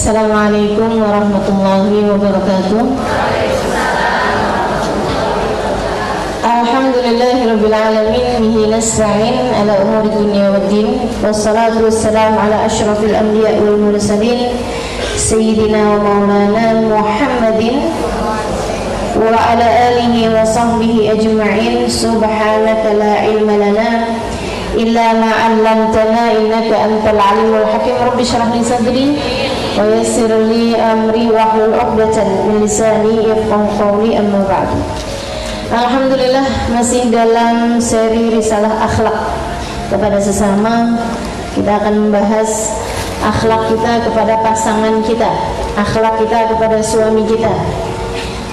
Assalamualaikum warahmatullahi wabarakatuh. Alhamdulillahirabbil alamin, bihi nasta'in ala umuri dunya waddin, wassalatu wassalamu ala asyrafil anbiya'i wal mursalin sayyidina wa maulana Muhammadin wa ala alihi wa sahbihi ajma'in. Subhanaka la ilma lana illa ma 'allamtana innaka antal alimul hakim. Rabbi shrah li sadri wa yassir li amri wahlul 'uqdatam min lisani yafqahu qawli, amma ba'du. Alhamdulillah, masih dalam seri risalah akhlak kepada sesama. Kita akan membahas akhlak kita kepada pasangan kita, akhlak kita kepada suami kita,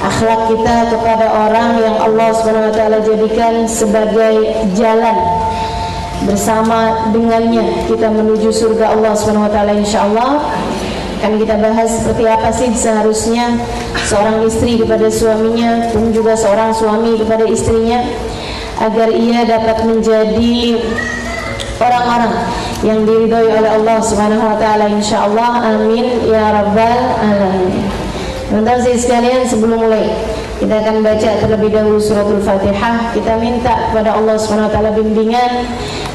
akhlak kita kepada orang yang Allah SWT jadikan sebagai jalan bersama dengannya kita menuju surga Allah SWT. InsyaAllah akan kita bahas seperti apa sih seharusnya seorang istri kepada suaminya, pun juga seorang suami kepada istrinya, agar ia dapat menjadi orang-orang yang diridhoi oleh Allah Subhanahu wa taala, insyaallah. Amin ya rabbal alamin. Teman-teman sekalian, sebelum mulai kita akan baca terlebih dahulu suratul Fatihah. Kita minta kepada Allah Subhanahu wa taala bimbingan,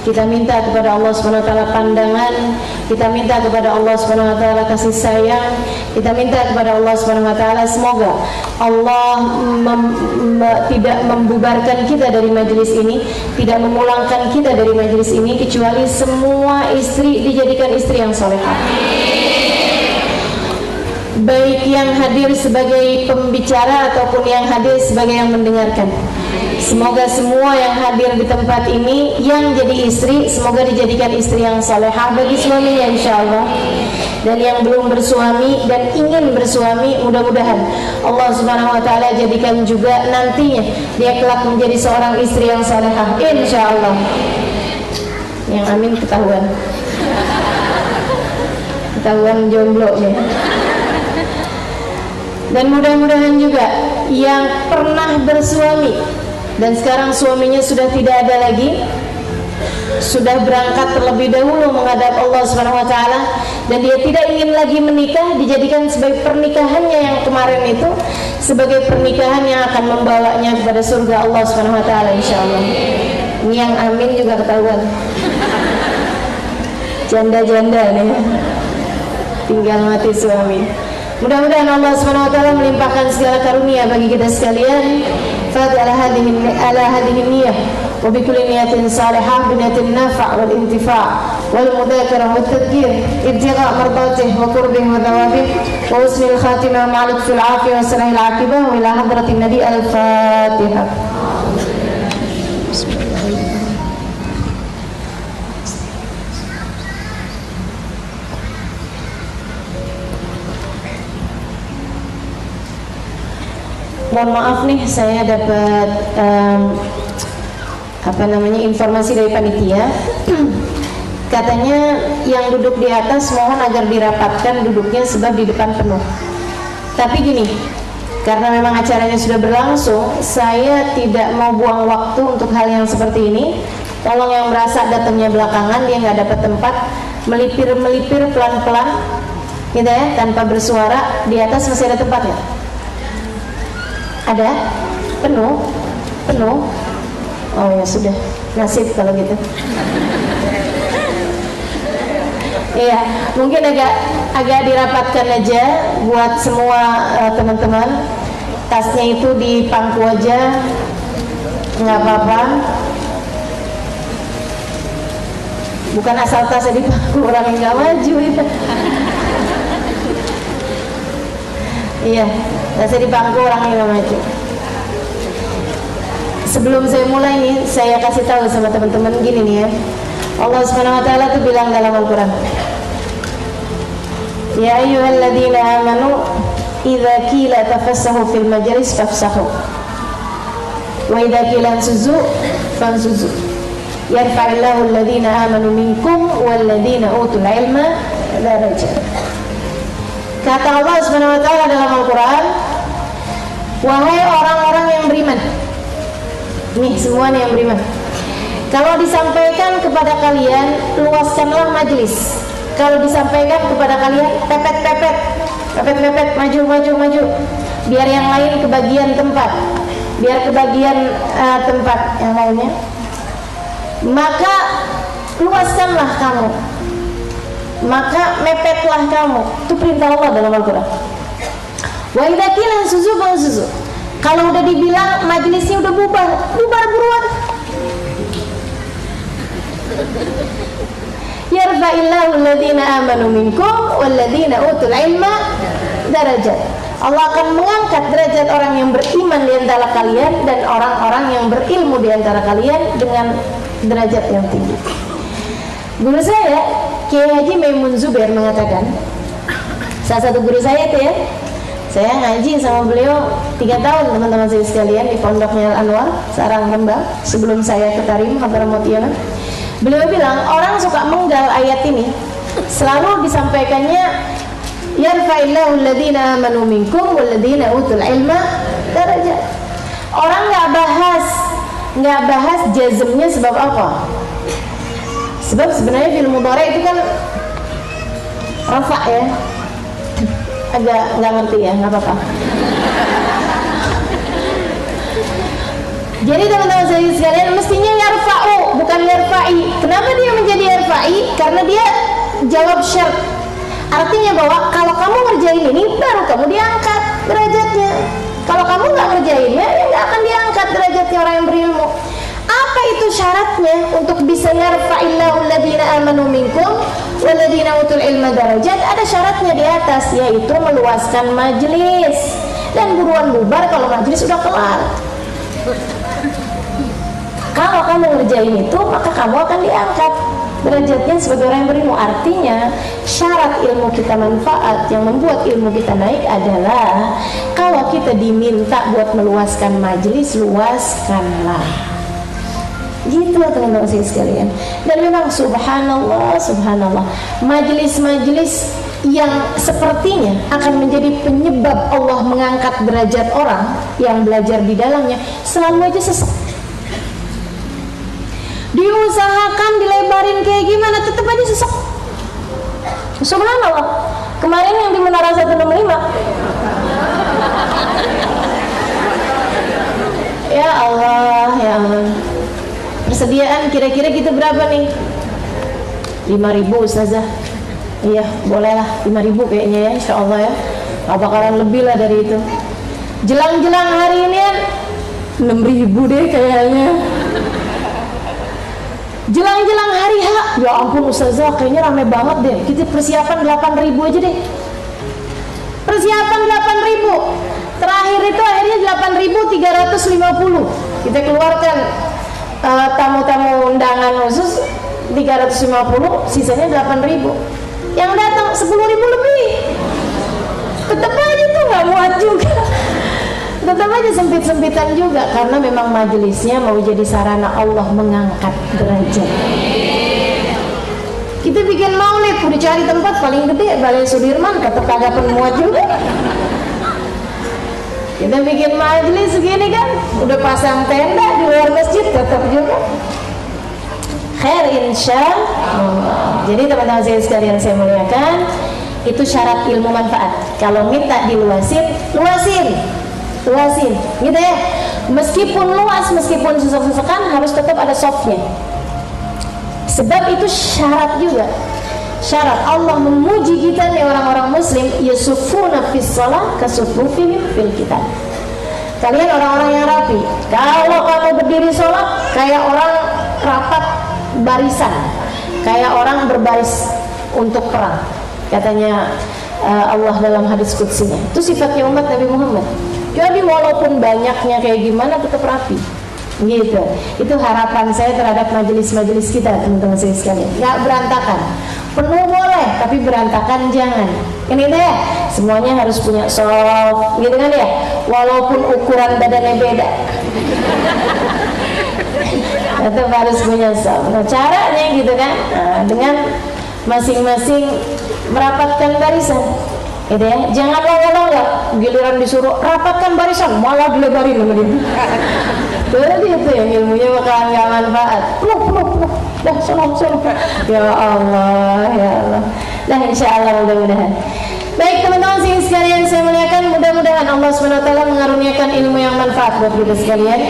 kita minta kepada Allah Subhanahu wa taala pandangan, kita minta kepada Allah Subhanahu wa taala kasih sayang, kita minta kepada Allah Subhanahu wa taala semoga Allah tidak membubarkan kita dari majelis ini, tidak memulangkan kita dari majelis ini, kecuali semua istri dijadikan istri yang salehah. Baik yang hadir sebagai pembicara ataupun yang hadir sebagai yang mendengarkan. Semoga semua yang hadir di tempat ini yang jadi istri, semoga dijadikan istri yang salehah bagi suaminya, insyaallah. Dan yang belum bersuami dan ingin bersuami, mudah-mudahan Allah Subhanahu wa taala jadikan juga nantinya dia kelak menjadi seorang istri yang salehah, insyaallah. Yang amin ketahuan jomblo nih. Dan mudah-mudahan juga yang pernah bersuami dan sekarang suaminya sudah tidak ada lagi, sudah berangkat terlebih dahulu menghadap Allah Subhanahu wa taala, dan dia tidak ingin lagi menikah, dijadikan sebagai pernikahannya yang kemarin itu sebagai pernikahan yang akan membawanya kepada surga Allah Subhanahu wa taala, insyaallah. Ini yang amin juga ketahuan. Janda-janda nih, tinggal mati suami. Mudah-mudahan Allah Subhanahu wa taala melimpahkan segala karunia bagi kita sekalian. Fatiha ala hadhihi niyyah wa bi kulli niyatin salihah, bi niyatin nafa' wal intifa' wal mudzakarah wat tadhkir, ibtigha' mardatih wa qurbih wa thawabih, wa husnil khatimah ma'al fil 'afiyah wa salahil 'aqibah, wa ila hadratin nabi. Al-Fatihah. Mohon maaf nih, saya dapat informasi dari panitia. Katanya yang duduk di atas mohon agar dirapatkan duduknya sebab di depan penuh. Tapi gini, karena memang acaranya sudah berlangsung, saya tidak mau buang waktu untuk hal yang seperti ini. Tolong yang merasa datangnya belakangan, dia nggak dapat tempat, melipir pelan-pelan, gitu ya, tanpa bersuara. Di atas masih ada tempat ya? Ada? Penuh? Oh ya sudah, nasib kalau gitu. Iya, mungkin agak dirapatkan aja buat semua teman-teman. Tasnya itu di pangku aja, nggak apa-apa. Bukan asal tasnya di pangku, orang yang nggak maju itu. Iya, tasnya di pangku, orang yang nggak maju. Sebelum saya mulai nih, saya kasih tahu sama teman-teman gini nih ya. Allah Subhanahu wa taala tuh bilang dalam Al-Qur'an, ya ayyuhalladzina amanu idza qila tafassahu fil majlis fafsahu wa idza qila ansuzu fansuzu yarfa'illahu alladzina amanu minkum walladzina utul ilma darajat. Kata Allah Subhanahu wa taala dalam Al-Qur'an, wahai orang-orang yang beriman. Nih semua nih yang beriman. Kalau disampaikan kepada kalian, luaskanlah majlis. Kalau disampaikan kepada kalian, pepet-pepet, mepet, maju, biar yang lain kebagian tempat, yang maunya. Maka luaskanlah kamu, maka mepetlah kamu. Itu perintah Allah dalam Al-Quran. Wa idza qila suzu. Kalau udah dibilang majelisnya udah bubar buruan. Yarfa'illahu alladhina amanu minkum walladhina utul ilma darajat. Allah akan mengangkat derajat orang yang beriman di antara kalian dan orang-orang yang berilmu di antara kalian dengan derajat yang tinggi. Guru saya, Kiai Haji Maimun Zubair mengatakan, salah satu guru saya itu ya, saya ngaji sama beliau 3 tahun teman-teman saya sekalian di Pondoknya Al-Anwar, Sarang Rembang, sebelum saya ke Tarim, Hadramaut Yaman. Beliau bilang orang suka menggal ayat ini, selalu disampaikannya yarfa'illahu alladhina amanu minkum walladhina utul ilma darajat. Orang nggak bahas jazmnya sebab apa? Sebab sebenarnya fil mudhari itu kan rafa ya. Agak nggak ngerti ya, nggak apa-apa. Jadi teman-teman saya sekalian, mestinya yarfa'u bukan yarfa'i. Kenapa dia menjadi yarfa'i? Karena dia jawab syarat. Artinya bahwa kalau kamu ngerjain ini baru kamu diangkat derajatnya. Kalau kamu nggak ngerjainnya, ya nggak akan diangkat derajatnya orang yang berilmu. Apa itu syaratnya untuk bisa yarfa'illahu alladhina amanu minkum walladhina utul ilma darajat? Ada syaratnya di atas, yaitu meluaskan majelis dan buruan bubar kalau majelis sudah kelar. Kalau kamu ngerjain itu, maka kamu akan diangkat derajatnya sebagai orang yang berilmu. Artinya syarat ilmu kita manfaat, yang membuat ilmu kita naik adalah kalau kita diminta buat meluaskan majelis, luaskanlah. Gitu teman-teman saya sekalian. Dan memang subhanallah, majelis-majelis yang sepertinya akan menjadi penyebab Allah mengangkat derajat orang yang belajar di dalamnya selalu aja sesat. Diusahakan dilebarin kayak gimana, tetap aja sesat. Subhanallah. Kemarin yang di Menara 165, ya Allah. Persediaan kira-kira kita berapa nih? 5.000 Ustazah. Iya, bolehlah 5.000 kayaknya ya, insyaallah ya. Gak bakalan lebih lah dari itu. Jelang-jelang hari ini kan 6.000 deh kayaknya. Jelang-jelang hari H, ya ampun Ustazah, kayaknya rame banget deh. Kita persiapan 8.000 aja deh. Persiapan 8.000. Terakhir itu akhirnya 8.350. Kita keluarkan tamu-tamu undangan khusus 350, sisanya 8.000. Yang datang 10.000 lebih. Tetap aja tuh nggak muat juga. Tetap aja sempit-sempitan juga, karena memang majelisnya mau jadi sarana Allah mengangkat derajat. Kita bikin maulid, udah cari tempat paling gede Balai Sudirman, tetap kagak muat juga. Kita bikin majelis segini kan, udah pasang tenda di luar masjid, tetap juga khair insya Allah. Jadi teman-teman saya sekalian saya muliakan, itu syarat ilmu manfaat. Kalau minta diluasin, luasin gitu ya. Meskipun luas, meskipun sesek-sesekan, harus tetap ada softnya. Sebab itu syarat juga. Syarat Allah memuji kita nih orang-orang muslim, yasufuna fis shalah kasufufihim fil kitab. Kalian orang-orang yang rapi. Kalau kamu berdiri sholat kayak orang rapat barisan, kayak orang berbaris untuk perang, katanya Allah dalam hadis qudsinya. Itu sifatnya umat Nabi Muhammad. Jadi walaupun banyaknya kayak gimana, tetap rapi. Gitu. Itu harapan saya terhadap majelis-majelis kita, teman-teman saya sekalian. Nggak berantakan. Penuh boleh, tapi berantakan jangan. Ini deh, semuanya harus punya soft, gitu kan ya. Walaupun ukuran badannya beda, tetap harus punya soft. Nah, caranya gitu kan, dengan masing-masing merapatkan barisan. Gitu ya, jangan longgar-longgar. Giliran disuruh rapatkan barisan, malah dilebarin sama dia. Berarti itu ya, ilmunya bakalan gak manfaat. Peluk. Dah, salam. Ya Allah. Nah, insya Allah mudah-mudahan. Baik teman-teman sekalian. saya muliakan, mudah-mudahan Allah SWT mengaruniakan ilmu yang manfaat buat kita sekalian.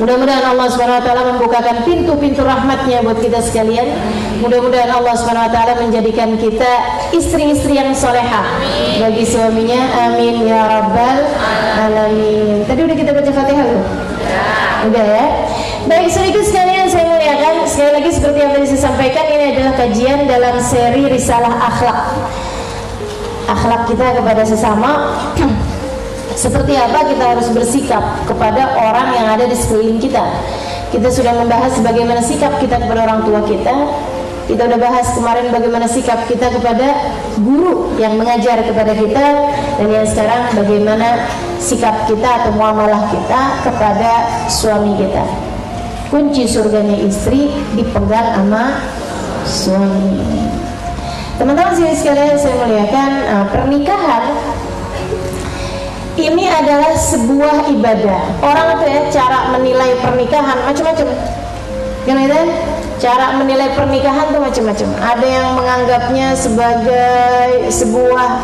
Mudah-mudahan Allah SWT membukakan pintu-pintu rahmatnya buat kita sekalian. Mudah-mudahan Allah SWT menjadikan kita istri-istri yang solehah bagi suaminya. Amin ya rabbal alamin. Tadi udah kita baca Fatihah belum? Udah ya. Baik, sedikit sekalian saya muliakan. Sekali lagi seperti yang tadi saya sampaikan, ini adalah kajian dalam seri Risalah Akhlak. Akhlak kita kepada sesama. Seperti apa kita harus bersikap kepada orang yang ada di sekeliling kita. Kita sudah membahas bagaimana sikap kita kepada orang tua kita. Kita sudah bahas kemarin bagaimana sikap kita kepada guru yang mengajar kepada kita. Dan yang sekarang bagaimana sikap kita atau muamalah kita kepada suami kita. Kunci surganya istri dipegang sama suami. Teman-teman sekalian saya muliakan, pernikahan ini adalah sebuah ibadah. Orang itu ya cara menilai pernikahan macam-macam. Kan cara menilai pernikahan itu macam-macam. Ada yang menganggapnya sebagai sebuah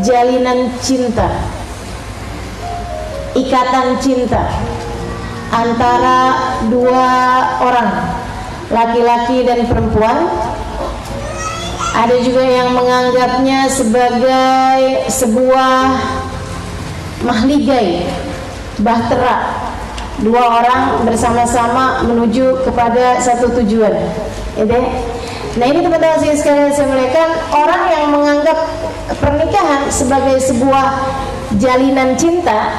jalinan cinta, ikatan cinta antara dua orang, laki-laki dan perempuan. Ada juga yang menganggapnya sebagai sebuah mahligai, bahtera, dua orang bersama-sama menuju kepada satu tujuan. Nah ini teman-teman sekalian saya muliakan, orang yang menganggap pernikahan sebagai sebuah jalinan cinta,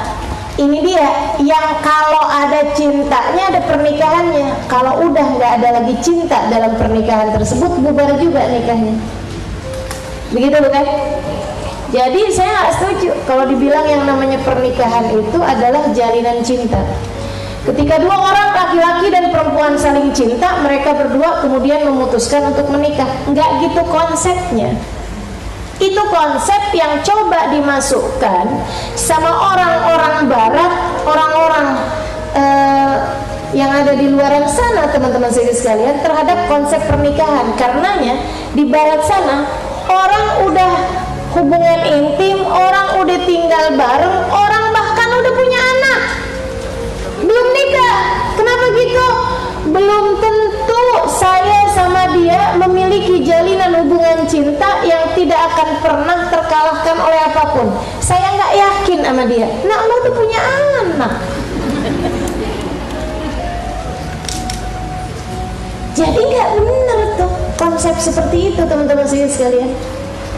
ini dia yang kalau ada cintanya ada pernikahannya, kalau udah nggak ada lagi cinta dalam pernikahan tersebut bubar juga nikahnya. Begitu bukan? Jadi saya nggak setuju kalau dibilang yang namanya pernikahan itu adalah jalinan cinta. Ketika dua orang laki-laki dan perempuan saling cinta, mereka berdua kemudian memutuskan untuk menikah. Nggak gitu konsepnya. Itu konsep yang coba dimasukkan sama orang-orang barat, orang-orang yang ada di luar sana, teman-teman sekalian, terhadap konsep pernikahan. Karenanya di barat sana orang udah hubungan intim, orang udah tinggal bareng, orang bahkan udah punya anak, belum nikah. Kenapa gitu? Belum tentu saya sama dia memiliki jalinan hubungan cinta yang tidak akan pernah terkalahkan oleh apapun. Saya nggak yakin sama dia. Nah, lo tuh punya anak. Jadi nggak benar tuh konsep seperti itu, teman-teman sekalian.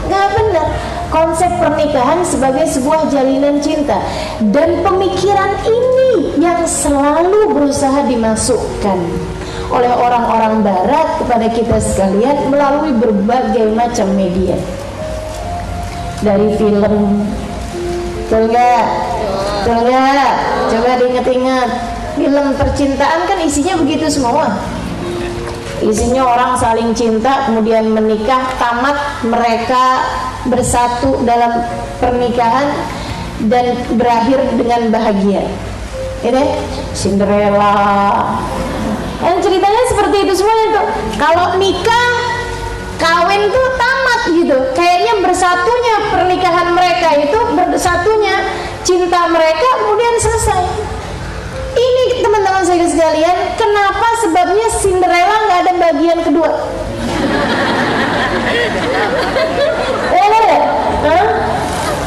Nggak benar konsep pernikahan sebagai sebuah jalinan cinta. Dan pemikiran ini yang selalu berusaha dimasukkan oleh orang-orang barat kepada kita sekalian melalui berbagai macam media. Dari film, betul nggak? Coba diingat-ingat, film percintaan kan isinya begitu semua. Isinya orang saling cinta, kemudian menikah, tamat mereka bersatu dalam pernikahan dan berakhir dengan bahagia. Ini Cinderella. Yang ceritanya seperti itu semuanya tuh. Kalau nikah, kawin tuh tamat gitu. Kayaknya bersatunya pernikahan mereka itu, bersatunya cinta mereka kemudian selesai. Ini teman-teman saya sekalian, kenapa sebabnya Cinderella nggak ada bagian kedua?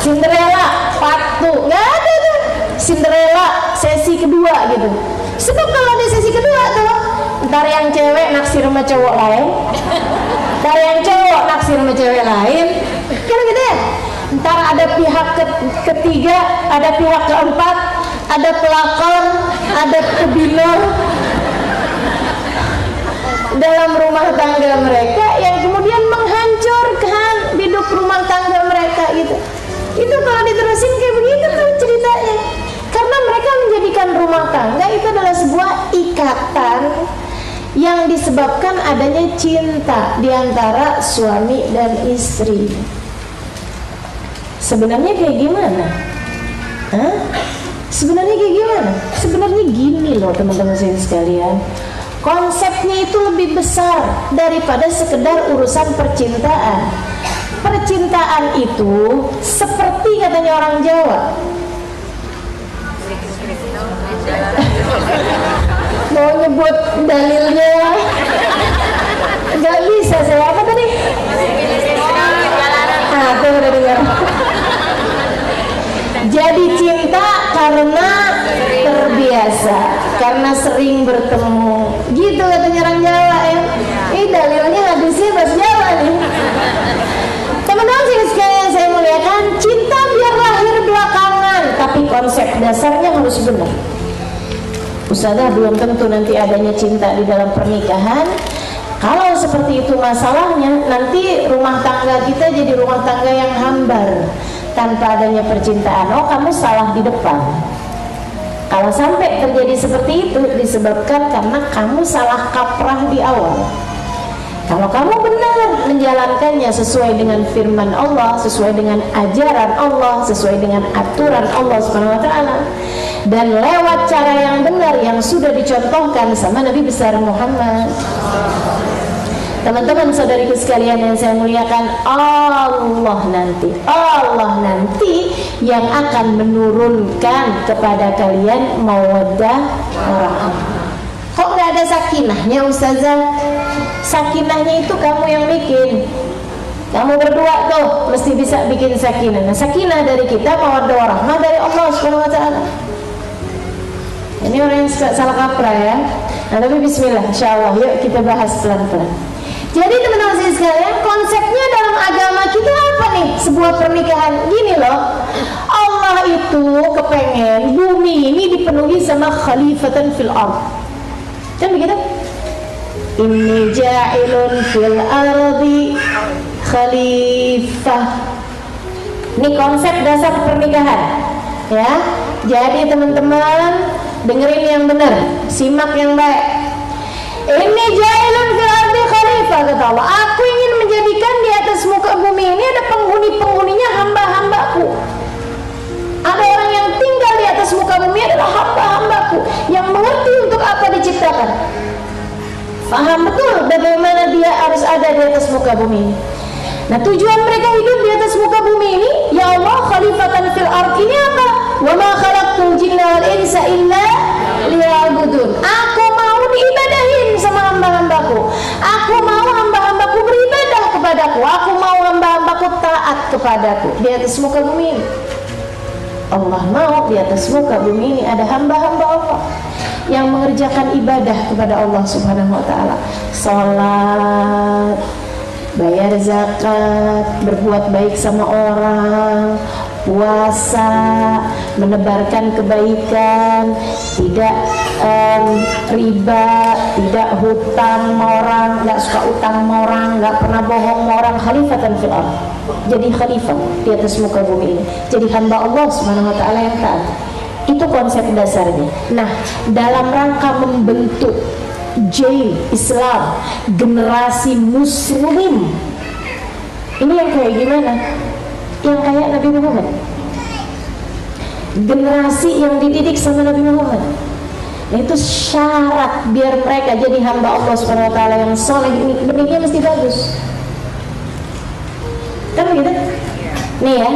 Cinderella part 2 nggak ada tuh. Cinderella sesi kedua gitu. Sebab kalau ada sesi kedua tuh, ntar yang cewek naksir sama cowok lain, ntar yang cowok naksir sama cewek lain, kan gitu ya. Ntar ada pihak ketiga, ada pihak keempat, ada pelakor, ada kebinor dalam rumah tangga mereka yang kemudian menghancurkan hidup rumah tangga mereka gitu. Itu kalau diterusin kayak begitu tuh ceritanya. Karena mereka menjadikan rumah tangga itu adalah sebuah ikatan yang disebabkan adanya cinta di antara suami dan istri. Sebenarnya kayak gimana? Sebenarnya kayak gimana? Sebenarnya gini loh teman-teman sekalian. Konsepnya itu lebih besar daripada sekedar urusan percintaan. Percintaan itu seperti katanya orang Jawa. Mau nyebut dalilnya nggak bisa saya. Apa tadi? Aku udah dengar. Jadi cinta karena terbiasa, karena sering bertemu. Gitu katanya orang Jawa ya. Ini dalilnya hadisnya bahasa Jawa nih. Teman-teman sekalian saya muliakan, cinta biar lahir belakangan, tapi konsep dasarnya harus benar. Ustazah, belum tentu nanti adanya cinta di dalam pernikahan. Kalau seperti itu masalahnya, nanti rumah tangga kita jadi rumah tangga yang hambar tanpa adanya percintaan. Oh, kamu salah di depan. Kalau sampai terjadi seperti itu, disebabkan karena kamu salah kaprah di awal. Kalau kamu benar menjalankannya sesuai dengan firman Allah, sesuai dengan ajaran Allah, sesuai dengan aturan Allah Subhanahu wa taala, dan lewat cara yang benar yang sudah dicontohkan sama Nabi besar Muhammad. Teman-teman saudariku sekalian yang saya muliakan, Allah nanti yang akan menurunkan kepada kalian mawaddah warahmah. Kok nggak ada sakinahnya Ustazah? Sakinahnya itu kamu yang bikin. Kamu berdua tuh mesti bisa bikin sakinah. Nah, sakinah dari kita, mawaddah warahmah dari Allah Subhanahu wa taala. Ini orang yang salah kaprah ya. Nah, tapi bismillah, insyaallah yuk kita bahas pelan-pelan. Jadi teman-teman sekalian, konsepnya dalam agama kita apa nih? Sebuah pernikahan gini loh. Allah itu kepengen bumi ini dipenuhi sama khalifatan fil ard. Kan begitu? Inni ja'ilun fil ardi khalifah. Ini konsep dasar pernikahan ya. Jadi teman-teman dengerin yang benar, simak yang baik. Inni ja'ilun fil ardi khalifah, kata Allah. Aku ingin menjadikan di atas muka bumi ini ada penghuni-penghuninya, hamba-hambaku. Ada orang yang tinggal di atas muka bumi adalah hamba-hambaku yang mengerti untuk apa diciptakan. Paham betul bagaimana dia harus ada di atas muka bumi ini. Nah, tujuan mereka hidup di atas muka bumi ini, ya Allah, khalifatan fil ard ini apa? Wa ma khalaqtul jinna wal insa illa liya'budun. Aku mau diibadahin sama hamba-hambaku. Aku mau hamba-hambaku beribadah kepadaku. Aku mau hamba-hambaku taat kepadaku di atas muka bumi ini. Allah mau di atas muka bumi ini ada hamba-hamba Allah yang mengerjakan ibadah kepada Allah Subhanahu wa taala. Salat, bayar zakat, berbuat baik sama orang, puasa, menebarkan kebaikan, tidak riba, tidak hutang sama orang, nggak suka utang sama orang, nggak pernah bohong sama orang. Khalifatan fil ard, jadi khalifah di atas muka bumi ini, jadi hamba Allah Subhanahu wa taala yang taat. Itu konsep dasarnya. Nah, dalam rangka membentuk jail Islam, generasi muslim, ini yang kayak gimana? Yang kayak Nabi Muhammad, generasi yang dididik sama Nabi Muhammad. Nah, itu syarat biar mereka jadi hamba Allah Subhanahu wa taala yang soleh. Ini benihnya mesti bagus. Kan begitu? Nih ya,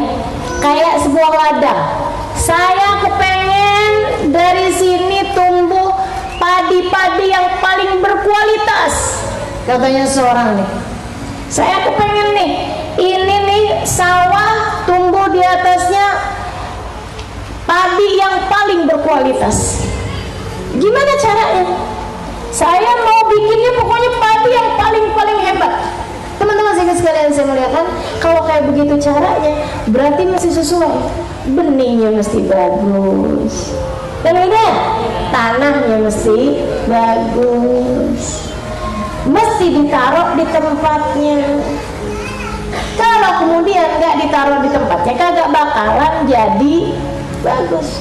kayak sebuah ladang. Saya kepengen dari sini tumbuh padi-padi yang paling berkualitas, katanya seorang nih. Saya kepengen nih, ini nih sawah tumbuh di atasnya padi yang paling berkualitas. Gimana caranya? Saya mau bikinnya pokoknya padi yang paling hebat. Teman-teman sekalian saya muliakan, kalau kayak begitu caranya, berarti masih sesuai. Benihnya mesti bagus, dan udah tanahnya mesti bagus, mesti ditaruh di tempatnya. Kalau kemudian nggak ditaruh di tempatnya, kagak bakalan jadi bagus.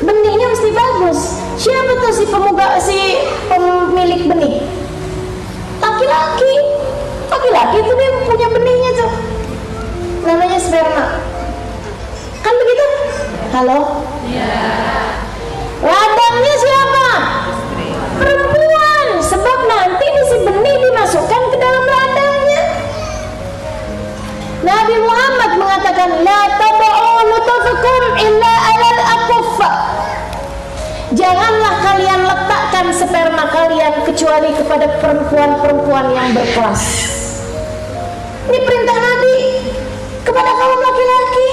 Benihnya mesti bagus. Siapa tuh si pemilik benih? Laki-laki itu dia punya benihnya tuh, namanya sperma. Kan begitu? Halo? Ya. Ladangnya siapa? Perempuan. Sebab nanti si benih dimasukkan ke dalam ladangnya. Nabi Muhammad mengatakan, la kecuali kepada perempuan-perempuan yang berkelas. Ini perintah Nabi kepada kaum laki-laki.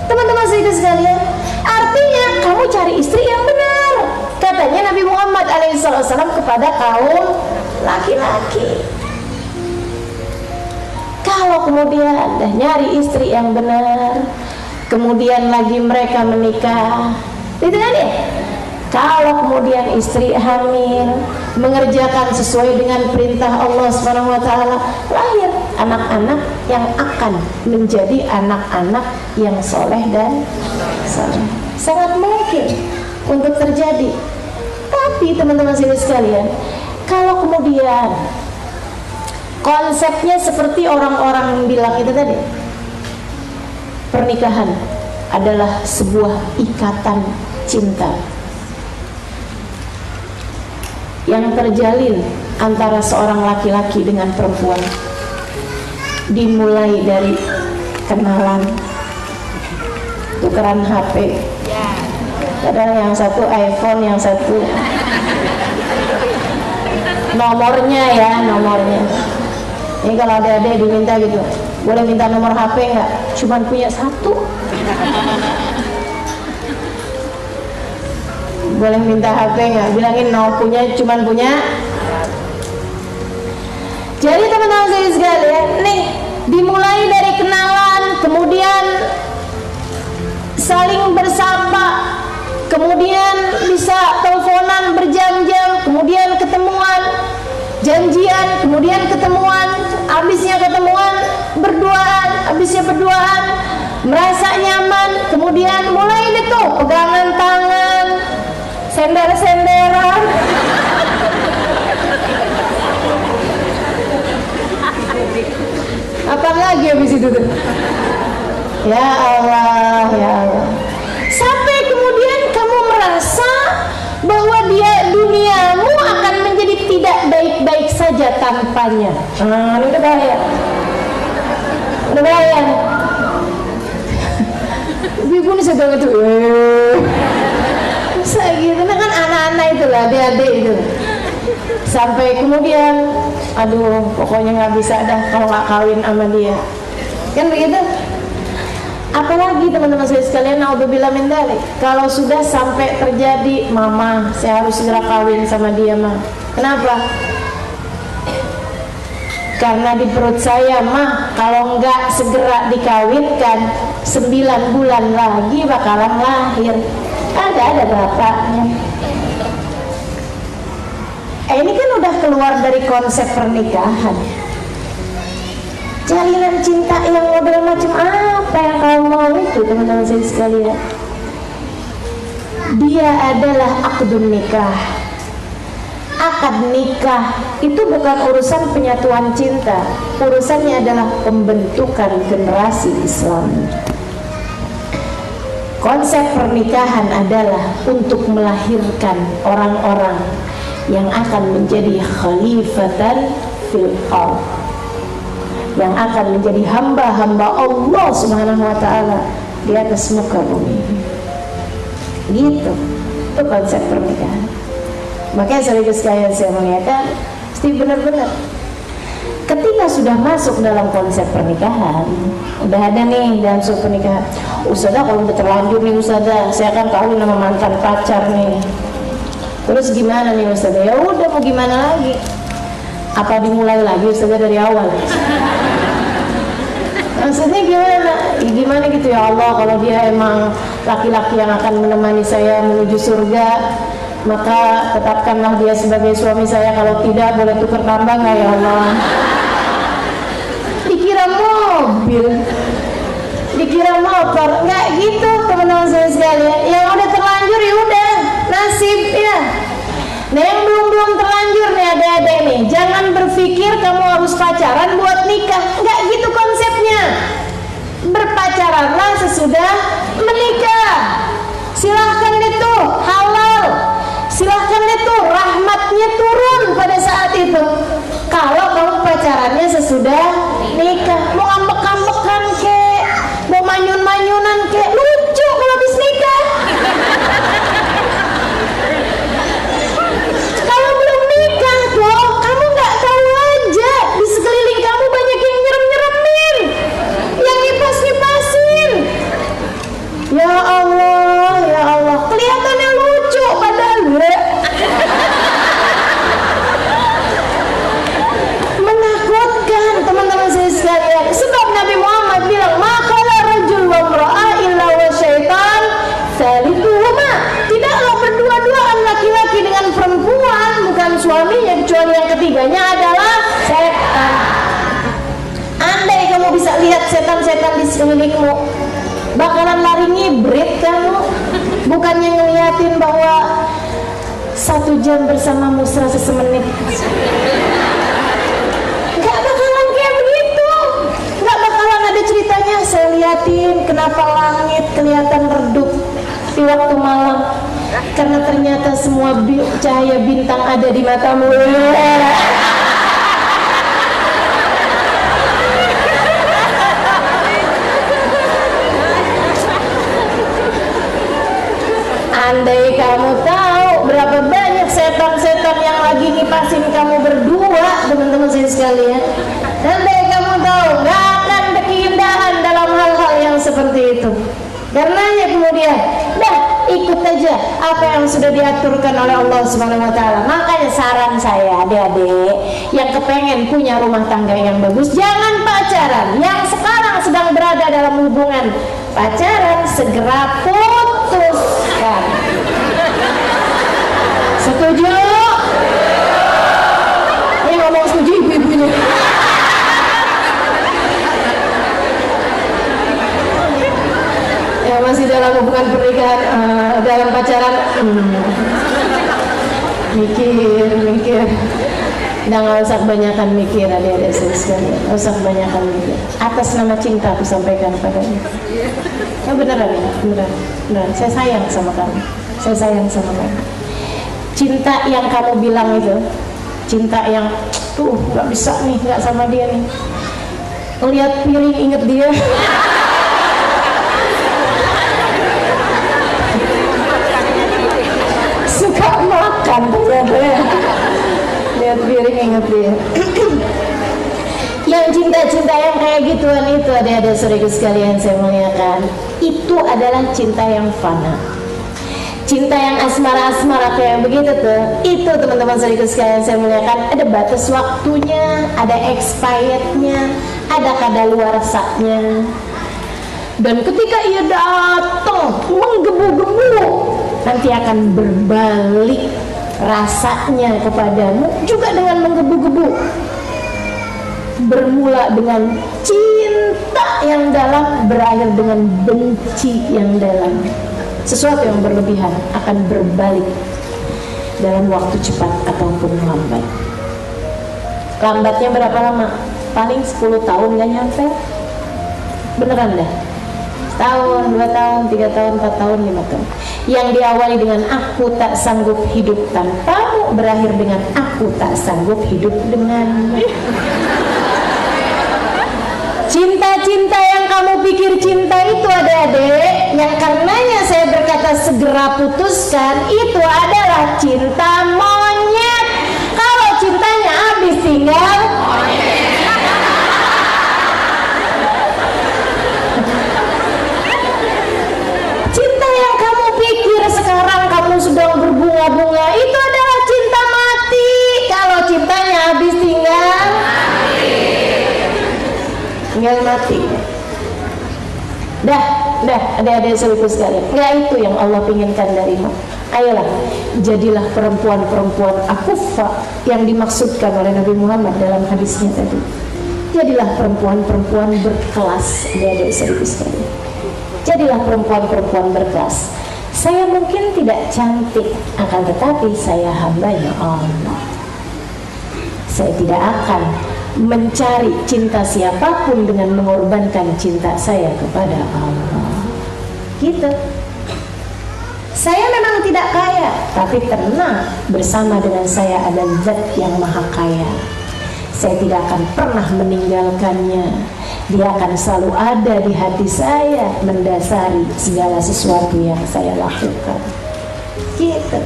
Teman-teman sekalian, artinya kamu cari istri yang benar, katanya Nabi Muhammad SAW kepada kaum laki-laki. Kalau kemudian dah nyari istri yang benar, kemudian lagi mereka menikah, itu kan ya? Kalau kemudian istri hamil, mengerjakan sesuai dengan perintah Allah SWT, lahir anak-anak yang akan menjadi anak-anak yang soleh dan saleh. Sangat mungkin untuk terjadi. Tapi teman-teman sekalian, kalau kemudian konsepnya seperti orang-orang bilang itu tadi, pernikahan adalah sebuah ikatan cinta yang terjalin antara seorang laki-laki dengan perempuan, dimulai dari kenalan, tukeran HP, kadang yang satu iPhone, yang satu nomornya. Ini kalau ada diminta gitu, boleh minta nomor HP nggak? Cuman punya satu. Boleh minta HP nggak? Bilangin no, cuman punya. Jadi teman-teman sekalian, nih dimulai dari kenalan, kemudian saling bersapa, kemudian bisa teleponan berjam-jam, kemudian ketemuan, janjian, kemudian ketemuan, habisnya ketemuan, berduaan, habisnya berduaan, merasa nyaman, kemudian mulai deh tuh pegangan tangan, sender-senderan. Apa lagi habis itu tuh? Ya Allah, ya Allah. Sampai kemudian kamu merasa bahwa duniamu akan menjadi tidak baik-baik saja tanpanya. Ini udah bahaya. Udah bahaya. Ibu nih sedang itu. Bisa gitu, nah kan anak-anak itulah, adik-adik itu. Sampai kemudian, aduh, pokoknya nggak bisa dah kalau nggak kawin sama dia. Kan begitu? Apalagi teman-teman sekalian, naudzubillah min dzalik, kalau sudah sampai terjadi, mama, saya harus segera kawin sama dia, mah. Kenapa? Karena di perut saya, mah, kalau nggak segera dikawinkan, 9 bulan lagi bakalan lahir. Ada bapaknya. Ini kan udah keluar dari konsep pernikahan. Jalinan cinta yang model macam apa yang kamu mau itu, teman-teman saya sekalian? Dia adalah akdun nikah. Akad nikah itu bukan urusan penyatuan cinta, urusannya adalah pembentukan generasi Islam. Konsep pernikahan adalah untuk melahirkan orang-orang yang akan menjadi khalifatan fil ardh, yang akan menjadi hamba-hamba Allah Subhanahu wa ta'ala di atas muka bumi. Gitu, itu konsep pernikahan. Makanya sekalian saya mengatakan, mesti benar-benar ketika sudah masuk dalam konsep pernikahan, udah ada nih dalam suatu pernikahan, Ustazah kalau udah terlanjur nih Ustazah, saya akan kawin sama mantan pacar nih. Terus gimana nih Ustazah? Ya udah, mau gimana lagi? Apa dimulai lagi Ustazah dari awal? Maksudnya gimana? Gimana gitu ya Allah, kalau dia emang laki-laki yang akan menemani saya menuju surga, maka tetapkanlah dia sebagai suami saya. Kalau tidak, boleh tukar tambah nggak ya Allah? Dikira mobil, dikira motor, nggak gitu teman-teman saya sekalian. Yang udah terlanjur ya udah nasib ya. Nah yang belum terlanjur nih adik-adik nih, jangan berpikir kamu harus pacaran buat nikah. Nggak gitu konsepnya. Berpacaranlah sesudah menikah. Silahkan itu halal, silahkan itu rahmatnya turun pada saat itu. Kalau kamu pacarannya sesudah nikah, mau ambek-ambekan kek, mau manyun-manyunan kek, lucu kalau habis nikah. Kalau belum nikah istrimu, bakalan lari ngibrit kamu. Bukannya ngeliatin bahwa 1 jam bersamamu serasa semenit. Gak bakalan kayak begitu. Gak bakalan ada ceritanya. Saya liatin kenapa langit kelihatan redup di waktu malam, karena ternyata semua cahaya bintang ada di matamu. Andai kamu tahu berapa banyak setan-setan yang lagi ngipasin kamu berdua, teman-teman saya sekalian. Andai kamu tahu, gak akan ada keindahan dalam hal-hal yang seperti itu. Karenanya kemudian, dah ikut aja apa yang sudah diaturkan oleh Allah Subhanahu Wa Taala. Makanya saran saya, adik-adik yang kepengen punya rumah tangga yang bagus, jangan pacaran. Yang sekarang sedang berada dalam hubungan pacaran, segera putuskan. Setuju? Yang ngomong setuju ibu-ibunya. Ya masih dalam hubungan pernikahan, dalam pacaran, mikir. Nggak usah kebanyakan mikir, adik-adik sekalian. Nggak usah kebanyakan mikir. Atas nama cinta aku sampaikan padanya. Ya beneran ya, beneran. Saya sayang sama kamu. Saya sayang sama kamu. Cinta yang kamu bilang itu, cinta yang nggak bisa nih, nggak sama dia nih. Lihat piring inget dia. Suka makan ternyata ya. Lihat piring inget dia. Yang cinta-cinta yang kayak gituan itu, adik-adik saudaraku sekalian saya muliakan, itu adalah cinta yang fana. Cinta yang asmara-asmara kayak begitu tuh, itu teman-teman saudaraku sekalian saya muliakan, ada batas waktunya, ada expirednya, ada kadaluarsanya. Dan ketika ia datang menggebu-gebu, nanti akan berbalik rasanya kepadamu juga dengan menggebu-gebu. Bermula dengan cinta yang dalam, berakhir dengan benci yang dalam. Sesuatu yang berlebihan akan berbalik dalam waktu cepat ataupun lambat. Lambatnya berapa lama? Paling 10 tahun gak nyampe. Beneran dah. Setahun, 2 tahun, 3 tahun, 4 tahun, 5 tahun. Yang diawali dengan aku tak sanggup hidup tanpamu, berakhir dengan aku tak sanggup hidup denganmu. Cinta-cinta yang kamu pikir cinta itu, adik-adik, yang karenanya saya berkata segera putuskan, itu adalah cinta monyet. Kalau cintanya habis tinggal cinta yang kamu pikir sekarang kamu sedang berbunga-bunga, itu adalah cinta mati. Kalau cintanya habis tinggal mati. Dah, adik-adik saudaraku sekalian, nggak itu yang Allah inginkan darimu. Ayolah, jadilah perempuan-perempuan akuffa yang dimaksudkan oleh Nabi Muhammad dalam hadisnya tadi. Jadilah perempuan-perempuan berkelas, adik-adik saudaraku sekalian. Jadilah perempuan-perempuan berkelas. Saya mungkin tidak cantik, akan tetapi saya hambanya Allah. Saya tidak akan mencari cinta siapapun dengan mengorbankan cinta saya kepada Allah. Gitu. Saya memang tidak kaya, tapi tenang, bersama dengan saya ada Zat yang maha kaya. Saya tidak akan pernah meninggalkannya. Dia akan selalu ada di hati saya, mendasari segala sesuatu yang saya lakukan. Gitu.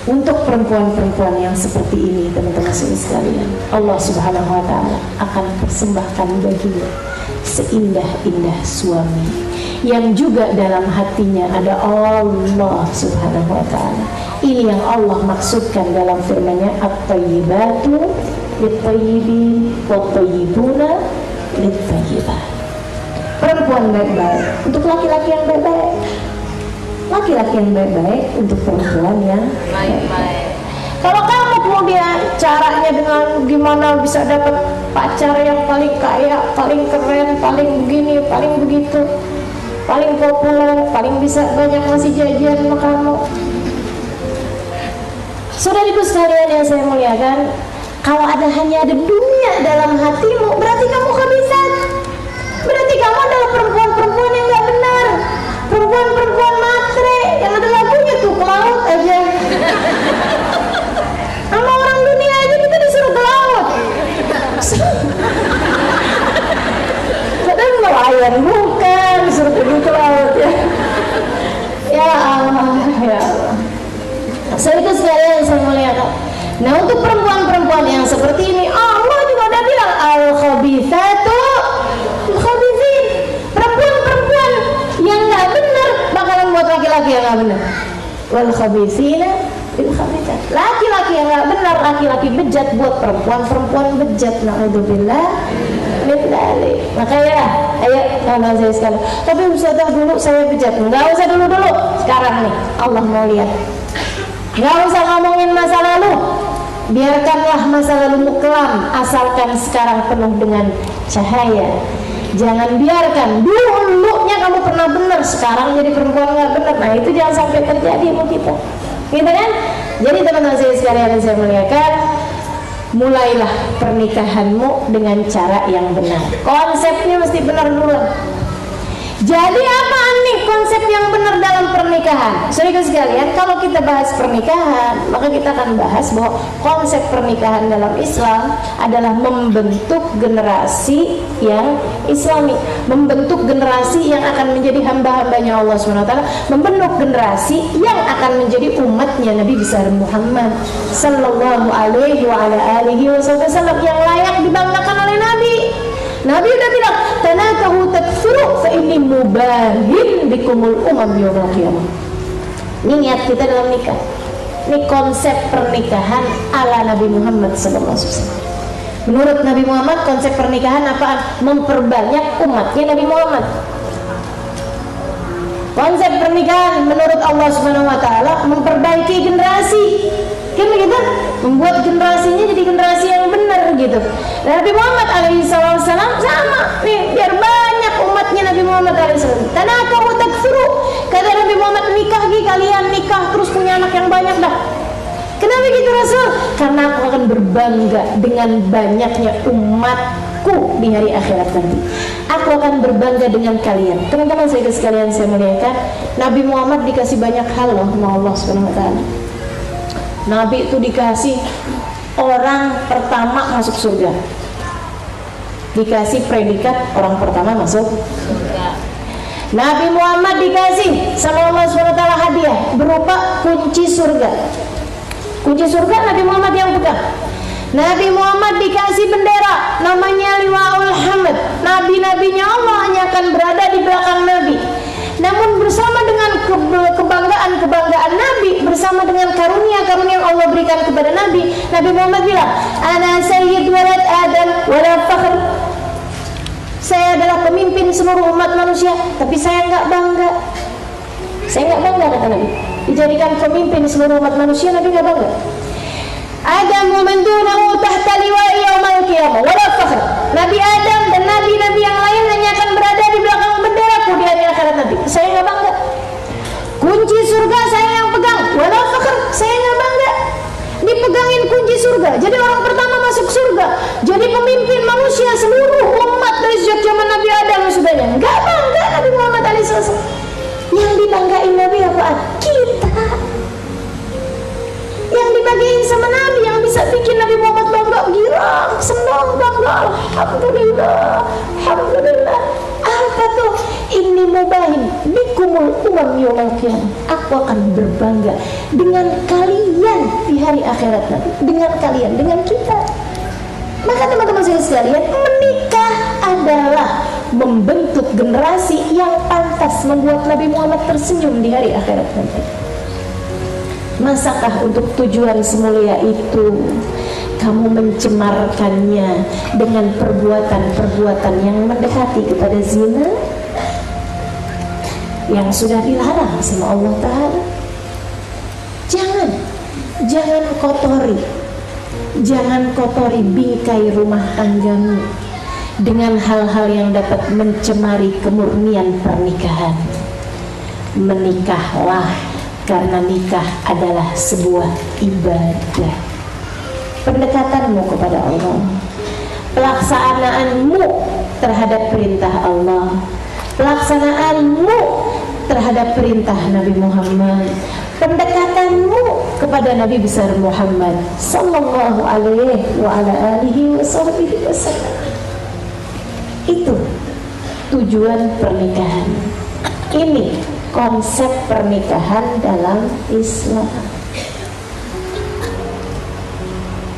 Untuk perempuan-perempuan yang seperti ini, teman-teman sekalian, Allah Subhanahu Wa Taala akan persembahkan baginya seindah-indah suami yang juga dalam hatinya ada Allah Subhanahu Wa Taala. Ini yang Allah maksudkan dalam firman-Nya, at-thayyibatu lit-thayyibin wat-thayyibuna lit-thayyibat. Perempuan baik-baik untuk laki-laki yang baik-baik, laki-laki yang baik-baik untuk perempuan yang baik-baik. Kalau kamu kemudian caranya dengan gimana bisa dapat pacar yang paling kaya, paling keren, paling begini, paling begitu, paling populer, paling bisa banyak ngasih jajan sama kamu. Saudariku sekalian yang saya muliakan, kalau hanya ada dunia dalam hatimu, berarti kamu kehabisan. Berarti kamu adalah perempuan-perempuan yang gak benar, perempuan-perempuan matre yang ada lagunya tuh ke laut aja. Sama orang dunia aja kita disuruh ke laut. Padahal nelayan bukan, disuruh pergi ke laut ya. Ya Allah, ya Allah. Saudara sekalian saya muliakan. Nah, untuk perempuan-perempuan yang seperti ini, Allah juga udah bilang al-khabithatu lil-khabithin. Perempuan-perempuan yang nggak benar bakalan buat laki-laki yang nggak benar. Wal-khabithina lil-khabithat. Laki-laki yang nggak benar, laki-laki bejat buat perempuan-perempuan bejat. Na'udzubillah min dzalik. Makanya, ayo kawan saya sekalian. Tapi Ustazah dulu saya bejat. Nggak usah dulu-dulu. Sekarang nih, Allah mau lihat. Nggak usah ngomongin masa lalu, biarkanlah masa lalumu kelam, asalkan sekarang penuh dengan cahaya. Jangan biarkan dulunya kamu pernah benar, sekarang jadi perempuan nggak benar. Nah itu jangan sampai terjadi sama kita, gitu kan? Jadi teman-teman saya sekalian yang saya muliakan, mulailah pernikahanmu dengan cara yang benar. Konsepnya mesti benar dulu. Jadi apa nih konsep yang benar dalam pernikahan? Saudara sekalian, kalau kita bahas pernikahan, maka kita akan bahas bahwa konsep pernikahan dalam Islam adalah membentuk generasi yang Islami, membentuk generasi yang akan menjadi hamba-hambanya Allah SWT, membentuk generasi yang akan menjadi umatnya Nabi besar Muhammad Sallallahu Alaihi Wasallam yang layak dibanggakan oleh Nabi. Nabi udah bilang, tanakahu takfuru fa inni mubahin bikumul umam yaumil qiyamah. Ini niat kita dalam nikah. Ini konsep pernikahan ala Nabi Muhammad sallallahu alaihi wasallam. Menurut Nabi Muhammad, konsep pernikahan apaan? Memperbanyak umatnya Nabi Muhammad. Konsep pernikahan menurut Allah Subhanahu wa taala memperbaiki generasi. Kan begitu? Membuat generasinya jadi generasi yang benar gitu. Dan Nabi Muhammad alaihissalam sama nih, biar banyak umatnya Nabi Muhammad alaihissalam. Tanakahu takfuru. Kata Nabi Muhammad, nikah lagi kalian, nikah terus punya anak yang banyak dah. Kenapa gitu Rasul? Karena aku akan berbangga dengan banyaknya umatku di hari akhirat nanti. Aku akan berbangga dengan kalian. Teman-teman saya sekalian saya muliakan, Nabi Muhammad dikasih banyak hal loh sama Allah Subhanahu wa taala. Nabi itu dikasih orang pertama masuk surga, dikasih predikat orang pertama masuk surga. Nabi Muhammad dikasih sama Allah SWT hadiah berupa kunci surga. Kunci surga Nabi Muhammad yang pegang. Nabi Muhammad dikasih bendera namanya Liwaul Hamd. Nabi-nabinya Allah hanya akan berada di belakang Nabi. Namun bersama dengan kebanggaan Nabi, bersama dengan karunia-karunia yang Allah berikan kepada Nabi, Nabi Muhammad bilang, Ana sayyid walad Adam wala fakhr. Saya adalah pemimpin seluruh umat manusia, tapi saya enggak bangga. Saya enggak bangga, kata Nabi. Dijadikan pemimpin seluruh umat manusia, Nabi enggak bangga. Adam wa man dunahu tahta liwa'i yaumal qiyamah wala fakhr. Nabi Adam dan nabi-nabi yang lain hanya akan berada di belakang benderaku di hari akhirat nanti. Saya enggak bangga. Kunci surga saya yang pegang, wala fakhr, saya enggak bangga. Dipegangin kunci surga, jadi orang pertama masuk surga, jadi pemimpin manusia seluruh umat dari sejak zaman Nabi Adam sudahnya. Enggak bangga Nabi Muhammad SAW. Yang dibanggain Nabi apaan? Kita. Yang dibagiin sama Nabi, yang bisa bikin Nabi Muhammad bangga, girang, senang, bangga. Alhamdulillah, alhamdulillah. Apa tuh? Ini mubahin bikumul umam yaumil qiyamah. Aku akan berbangga dengan kalian di hari akhirat nanti. Dengan kalian, dengan kita. Maka teman-teman saya sekalian, menikah adalah membentuk generasi yang pantas membuat Nabi Muhammad tersenyum di hari akhirat nanti. Masakah untuk tujuan semulia itu kamu mencemarkannya dengan perbuatan-perbuatan yang mendekati kepada zina yang sudah dilarang sama Allah Ta'ala? Jangan kotori Jangan kotori bingkai rumah tanggamu dengan hal-hal yang dapat mencemari kemurnian pernikahan. Menikahlah karena nikah adalah sebuah ibadah. Pendekatanmu kepada Allah, pelaksanaanmu terhadap perintah Allah, pelaksanaanmu terhadap perintah Nabi Muhammad, pendekatanmu kepada Nabi besar Muhammad sallallahu alaihi wa ala alihi wasallam. Itu tujuan pernikahan. Ini konsep pernikahan dalam Islam.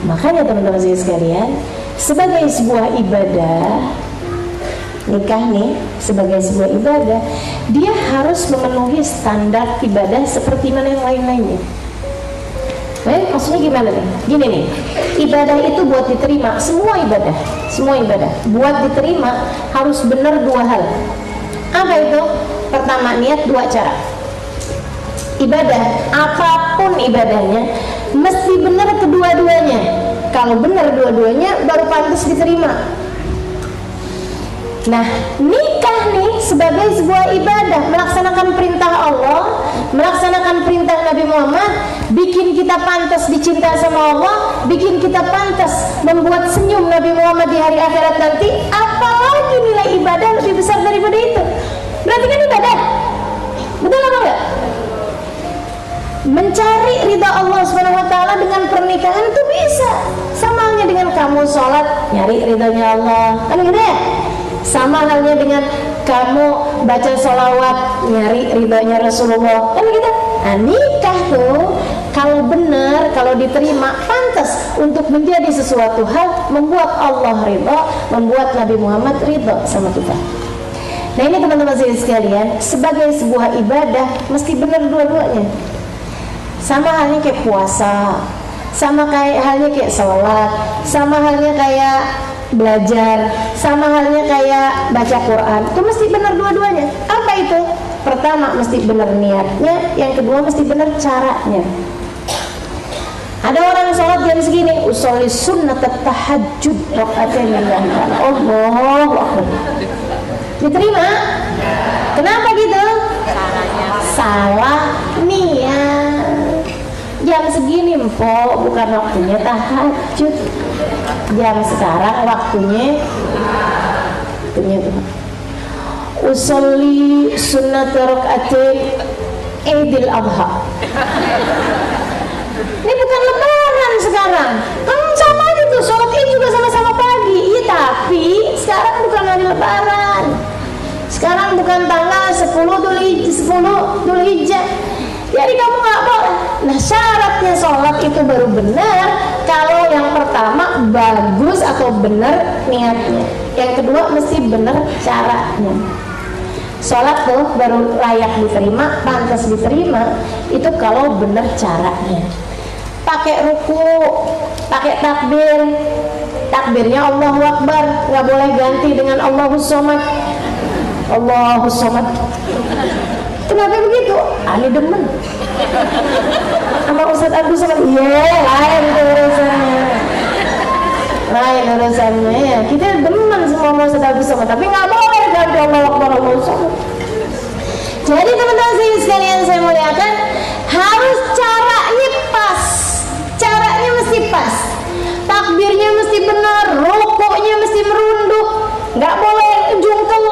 Makanya teman-teman sekalian, sebagai sebuah ibadah, nikah nih sebagai sebuah ibadah, dia harus memenuhi standar ibadah seperti mana yang lain-lainnya. Maksudnya gimana nih? Gini nih, ibadah itu buat diterima, semua ibadah buat diterima harus benar dua hal. Apa itu? Pertama, niat, dua cara. Ibadah, apapun ibadahnya mesti benar kedua-duanya. Kalau benar dua-duanya baru pantas diterima. Nah, nikah nih sebagai sebuah ibadah, melaksanakan perintah Allah, melaksanakan perintah Nabi Muhammad, bikin kita pantas dicinta sama Allah, bikin kita pantas membuat senyum Nabi Muhammad di hari akhirat nanti. Apalagi nilai ibadah lebih besar daripada itu? Berarti kan ibadah. Betul apa enggak? Mencari ridha Allah SWT dengan pernikahan itu bisa. Sama halnya dengan kamu sholat, nyari ridhonya Allah, kan gitu ya? Sama halnya dengan kamu baca sholawat, nyari ridhonya Rasulullah, kan gitu? Nah, nikah tuh kalau benar, kalau diterima, pantas untuk menjadi sesuatu hal membuat Allah ridha, membuat Nabi Muhammad ridha sama kita. Nah, ini teman-teman sekalian, sebagai sebuah ibadah mesti benar dua-duanya. Sama halnya kayak puasa, sama halnya kayak sholat, sama halnya kayak belajar, sama halnya kayak baca Quran. Itu mesti benar dua-duanya. Apa itu? Pertama mesti benar niatnya, yang kedua mesti benar caranya. Ada orang sholat jam segini, usolli sunnat tahajjud rakaatain lillahi ta'ala. Allahu akbar. Diterima? Kenapa gitu? Salah niat. Jam segini empok bukan waktunya tahajud. Jam sekarang waktunya usolli sunnat rakaatain Idul Adha. Ini bukan lebaran sekarang. Sama aja tuh, sholat Id juga sama-sama pagi. Iya, tapi sekarang bukan hari lebaran. Sekarang bukan tanggal 10 Dzulhijjah. Jadi kamu nggak boleh. Nah, syaratnya sholat itu baru benar kalau yang pertama bagus atau benar niatnya. Yang kedua mesti benar caranya. Sholat tuh baru layak diterima, pantas diterima itu kalau benar caranya. Pakai ruku, pakai takbir, takbirnya Allahu Akbar, nggak boleh ganti dengan Allahus Somad. Allahus Somad. Kenapa begitu? Ani demen sama Ustadz Agus Somad. Iya, lain urusannya. Lain urusannya ya. Kita demen semua Ustadz Agus Somad, tapi nggak boleh ganti Allahu Akbar, Allahus Somad. Jadi teman-teman sekalian saya muliakan, harus caranya pas. Caranya mesti pas. Takbirnya mesti benar, rukuknya mesti merunduk, nggak boleh jungkel.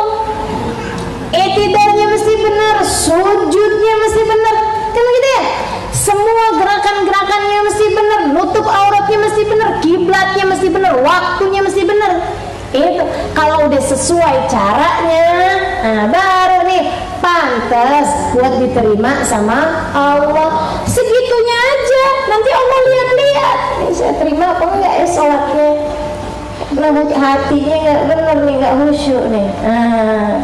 I'tidalnya mesti benar, sujudnya mesti benar. Kan gitu ya? Semua gerakan-gerakannya mesti benar, nutup auratnya mesti benar, kiblatnya mesti benar, waktunya mesti benar. Itu kalau udah sesuai caranya, nah baru nih pantas buat diterima sama Allah. Segitunya aja, nanti Allah lihat-lihat, nih saya terima apa enggak ya sholatnya. Nah, hatinya nggak bener nih, nggak khusyuk nih. Nah,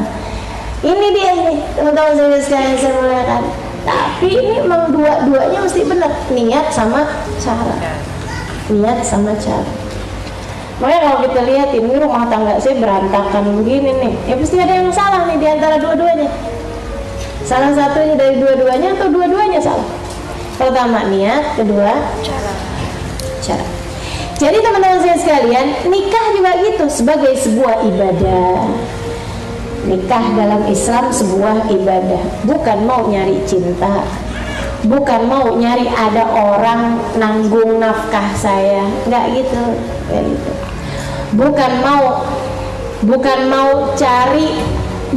ini dia nih teman-teman sekalian saya muliakan. Tapi ini memang dua-duanya mesti benar, niat sama cara. Niat sama cara. Makanya kalau kita lihat ini rumah tangga saya berantakan begini nih, ya pasti ada yang salah nih di antara dua-duanya. Salah satunya dari dua-duanya atau dua-duanya salah. Pertama niat, kedua cara. Jadi teman-teman saya sekalian, nikah juga gitu sebagai sebuah ibadah. Nikah dalam Islam sebuah ibadah, bukan mau nyari cinta, bukan mau nyari ada orang nanggung nafkah saya, nggak gitu, kayak gitu. Bukan mau cari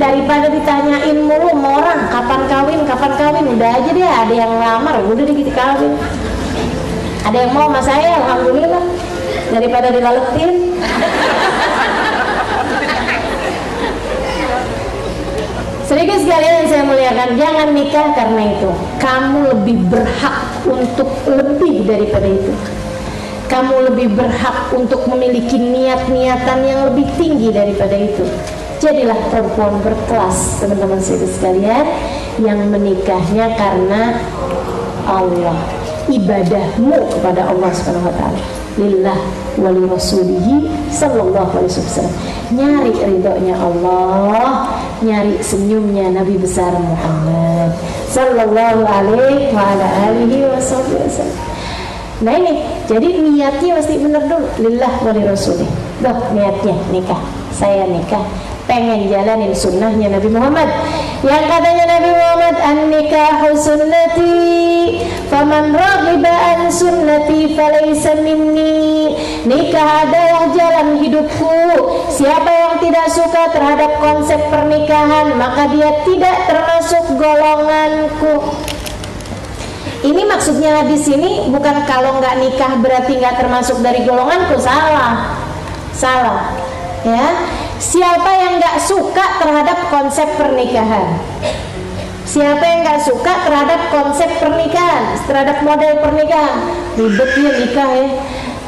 daripada ditanyain mulu sama orang kapan kawin, udah aja deh, ada yang lamar, udah deh kita kawin. Ada yang mau sama saya, alhamdulillah, daripada dilaletin. Sedikit sekalian yang saya muliakan, jangan nikah karena itu. Kamu lebih berhak untuk lebih daripada itu. Kamu lebih berhak untuk memiliki niat-niatan yang lebih tinggi daripada itu. Jadilah perempuan berkelas, teman-teman sekalian, yang menikahnya karena Allah, ibadahmu kepada Allah Subhanahu wa taala, lillah wa li rasulihi sallallahu alaihi wasallam. Nyari ridhonya Allah, nyari senyumnya Nabi besar Muhammad sallallahu alaihi wa ala alihi wasallam. Nah ini, jadi niatnya mesti benar dulu, lillah wa li rasulih. Doh, niatnya nikah, saya nikah pengen jalanin sunnahnya Nabi Muhammad, yang katanya Nabi Muhammad, an-nikahu sunnati faman raghiba an sunnati falaysa minni. Nikah adalah jalan hidupku, siapa yang tidak suka terhadap konsep pernikahan maka dia tidak termasuk golonganku. Ini maksudnya di sini bukan kalau nggak nikah berarti nggak termasuk dari golonganku, salah ya. Siapa yang nggak suka terhadap konsep pernikahan, siapa yang nggak suka terhadap konsep pernikahan, terhadap model pernikahan, ribet ya nikah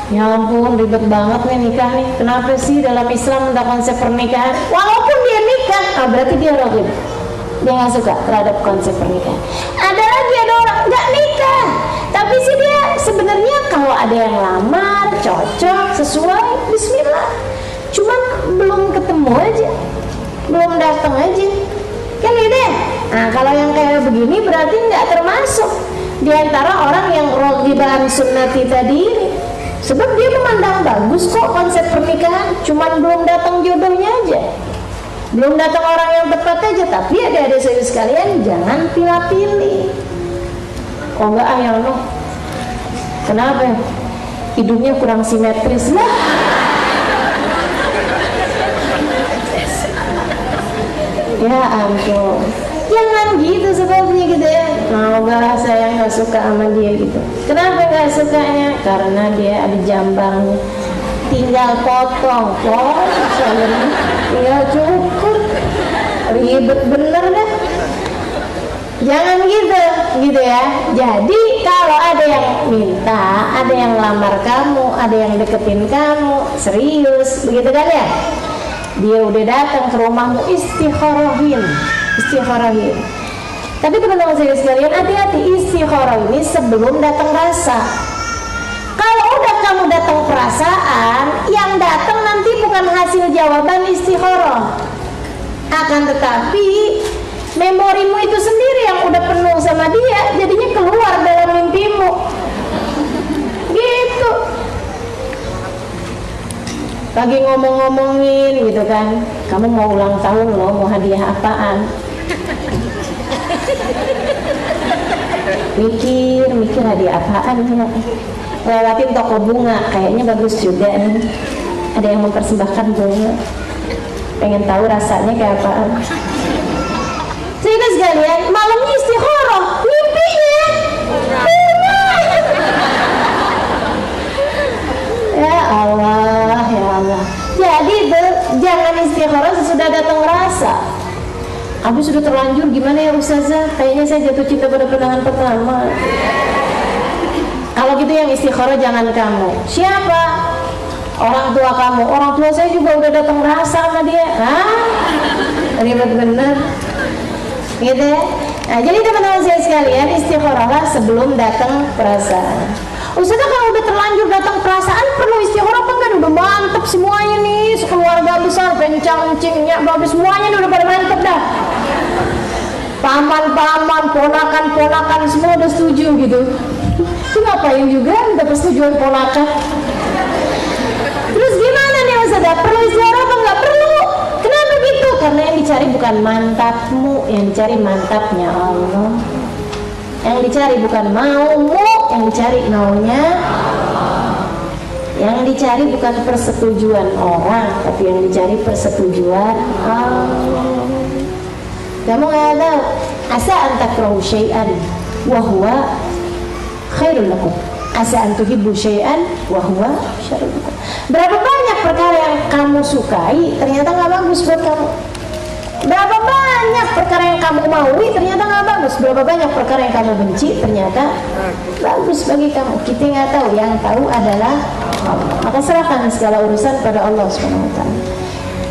ya ampun ribet banget nih nikah nih, kenapa sih dalam Islam ada konsep pernikahan, walaupun dia nikah, berarti dia ragib, dia nggak suka terhadap konsep pernikahan. Ada lagi ada orang nggak nikah, tapi sih dia sebenarnya kalau ada yang lamar cocok sesuai, bismillah, cuman belum ketemu aja, belum datang aja, kan gitu ya. Nah kalau yang kayak begini berarti nggak termasuk diantara orang yang rogiban sunnati tadi ini, sebab dia memandang bagus kok konsep pernikahan, cuman belum datang jodohnya aja, belum datang orang yang tepat aja. Tapi adik-adik saya sekalian, jangan pilih-pilih. Oh enggak yang no, kenapa? Hidupnya kurang simetris lah. Ya ampun, jangan gitu sebabnya gitu ya. Mau gak, saya nggak suka sama dia gitu. Kenapa nggak sukanya? Karena dia ada jambangnya, tinggal potong, tinggal cukur, ribet bener deh. Jangan gitu ya. Jadi kalau ada yang minta, ada yang lamar kamu, ada yang deketin kamu, serius, begitu kan ya? Dia udah datang ke rumahmu, istikharahin. Tapi teman-teman saya sekalian, hati-hati, istikharah ini sebelum datang rasa. Kalau udah kamu datang perasaan, yang datang nanti bukan hasil jawaban istikharah, akan tetapi memorimu itu sendiri yang udah penuh sama dia, jadinya keluar dalam mimpimu gitu. Lagi ngomong-ngomongin gitu kan, kamu mau ulang tahun loh, mau hadiah apaan? Mikir hadiah apaan ya? Lewatin toko bunga, kayaknya bagus juga nih, ada yang mempersembahkan bunga, pengen tahu rasanya kayak apaan. Sehingga sekalian, malamnya istikharah, mimpinya bunga. Ya Allah, ya Allah. Jadi jangan istikharah sesudah datang rasa. Habis sudah terlanjur, gimana ya Ustazah? Kayaknya saya jatuh cinta pada pandangan pertama. Kalau gitu yang istikharah jangan kamu. Siapa? Orang tua kamu. Orang tua saya juga udah datang rasa sama dia. Ribet bener. Gitu ya. Nah, jadi teman-teman saya sekalian, istikharahlah sebelum datang perasaan. Ustazah kalau udah terlanjur datang perasaan perlu istikharah apa enggak? Udah mantep semuanya nih, sekeluarga besar, pencang-cingnya, bagus semuanya udah pada mantep dah. Paman-paman, ponakan-ponakan semua udah setuju gitu. Itu ngapain juga minta persetujuan ponakan? Ustazah, perlu istighara apa nggak perlu? Kenapa gitu? Karena yang dicari bukan mantapmu, yang dicari mantapnya Allah. Yang dicari bukan maumu, yang dicari maunya. Yang dicari bukan persetujuan orang, tapi yang dicari persetujuan Allah. Kamu nggak tahu, asa an takrahu syai'an wa huwa khairul lakum, asa an tuhibbu syai'an wa huwa syarrul lakum. Berapa banyak perkara yang kamu sukai ternyata nggak bagus buat kamu. Berapa banyak perkara yang kamu maui ternyata nggak bagus. Berapa banyak perkara yang kamu benci ternyata bagus bagi kamu. Kita nggak tahu, yang tahu adalah Allah. Maka serahkan segala urusan pada Allah Subhanahu wa taala.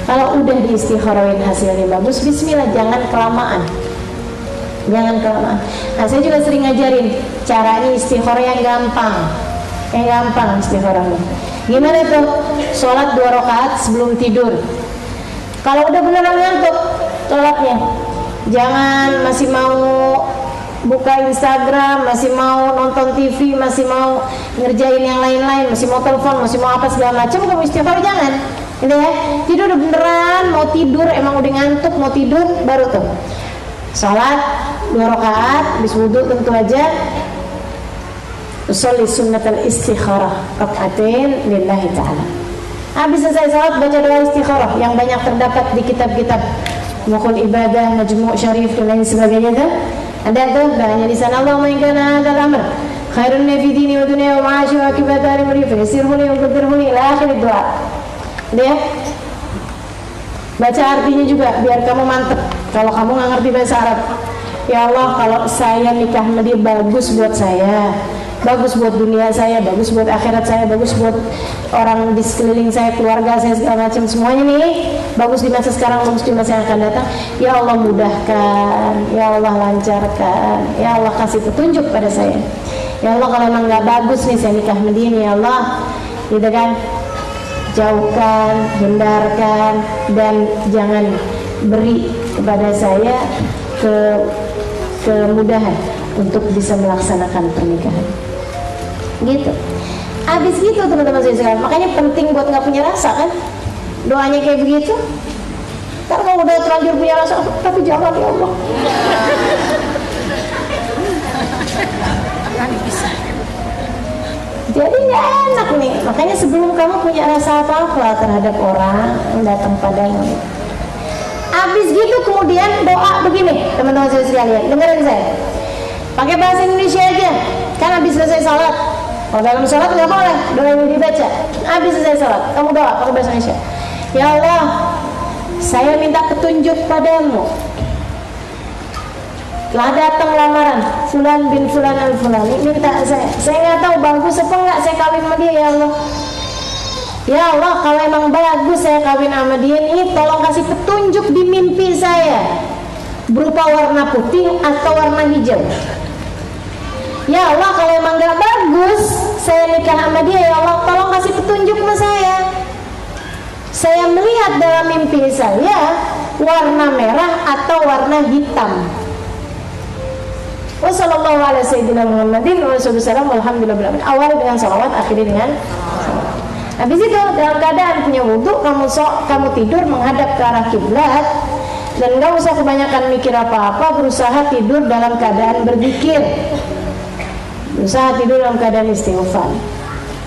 Kalau udah diistikharawin hasilnya bagus, bismillah, jangan kelamaan. Jangan kelamaan. Nah, saya juga sering ngajarin caranya istikharah yang gampang. Yang gampang istikharahnya. Gimana tuh? Sholat 2 rakaat sebelum tidur. Kalau udah beneran ngantuk sholatnya, jangan masih mau buka Instagram, masih mau nonton TV, masih mau ngerjain yang lain-lain, masih mau telepon, masih mau apa segala macam, kamu istighfar jangan. Gitu ya. Tidur udah beneran mau tidur, emang udah ngantuk mau tidur, baru tuh sholat 2 rakaat, habis wudu tentu aja. Usolli sunnatul istikharah rakaatain lillahi ta'ala. Habis selesai sholat baca doa istikharah yang banyak terdapat di kitab-kitab Mukhul Ibadah, Majmu' Syarif dan lain sebagainya tuh. Ada tuh doanya di sana, Allahumma in kana hadzal amr khairun fi dini wa dunya wa ma'ashi wa akibati amri fa yassirhu li wa qaddirhu li ila akhir doa. Ya. Baca artinya juga biar kamu mantep. Kalau kamu nggak ngerti bahasa Arab, ya Allah, kalau saya nikah sama dia bagus buat saya, bagus buat dunia saya, bagus buat akhirat saya, bagus buat orang di sekeliling saya, keluarga saya, segala macam semuanya nih, bagus di masa sekarang, bagus di masa yang akan datang. Ya Allah mudahkan, ya Allah lancarkan, ya Allah kasih petunjuk pada saya. Ya Allah kalau emang nggak bagus nih saya nikah sama dia nih, ya Allah, gitu kan, jauhkan, hindarkan, dan jangan beri kepada saya kemudahan untuk bisa melaksanakan pernikahan. Gitu. Habis gitu teman-teman saya sekalian. Makanya penting buat nggak punya rasa kan, doanya kayak begitu. Karena kalau udah terlanjur punya rasa, tapi jangan ya Allah. Jadi nggak enak nih. Makanya sebelum kamu punya rasa apa-apa terhadap orang yang datang padamu, habis gitu kemudian doa begini, teman-teman saya sekalian, dengerin saya. Pakai bahasa Indonesia aja. Kan habis selesai salat. Kalau dalam salat nggak boleh doa yang dibaca. Habis selesai salat, kamu doa pakai bahasa Indonesia. Ya Allah, saya minta petunjuk padamu. Telah datang lamaran Fulan bin Fulan al-Fulani, minta saya nggak tahu bagus apa nggak saya kawin sama dia, ya Allah. Ya Allah, kalau emang bagus saya kawin sama dia nih, tolong kasih petunjuk di mimpi saya berupa warna putih atau warna hijau. Ya Allah, kalau emang gak bagus saya nikah sama dia, ya Allah tolong kasih petunjuk sama saya. Saya melihat dalam mimpi saya warna merah atau warna hitam. Wassalamualaikum warahmatullahi wabarakatuh. Alhamdulillah. Awal dengan salawat, akhiri dengan salawat. Habis itu dalam keadaan punya wudhu, kamu tidur menghadap ke arah kiblat dan gak usah kebanyakan mikir apa-apa, berusaha tidur dalam keadaan berzikir, berusaha tidur dalam keadaan istighfar,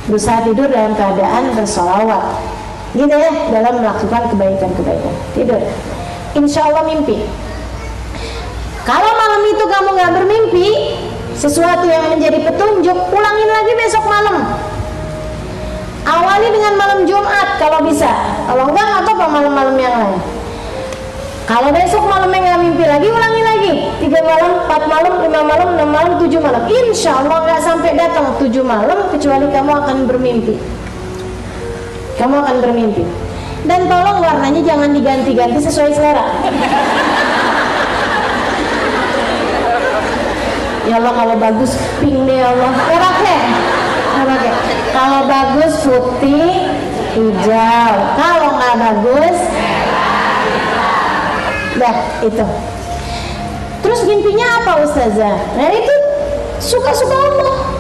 berusaha tidur dalam keadaan bersolawat, gitu ya, dalam melakukan kebaikan-kebaikan. Tidur, insya Allah mimpi. Kalau malam itu kamu gak bermimpi sesuatu yang menjadi petunjuk, ulangin lagi besok malam. Awali dengan malam Jumat kalau bisa. Kalau enggak, nggak apa-apa malam-malam yang lain. Kalau besok malamnya nggak mimpi lagi, ulangi lagi. 3 malam, 4 malam, 5 malam, 6 malam, 7 malam. Insya Allah nggak sampai datang 7 malam kecuali kamu akan bermimpi. Kamu akan bermimpi. Dan tolong warnanya jangan diganti-ganti sesuai selera. Ya Allah, kalau bagus pink deh, ya Allah. Pakai. Kalau bagus putih, hijau. Kalau nggak bagus, dah itu. Terus mimpinya apa Ustazah? Nah itu suka-suka Allah.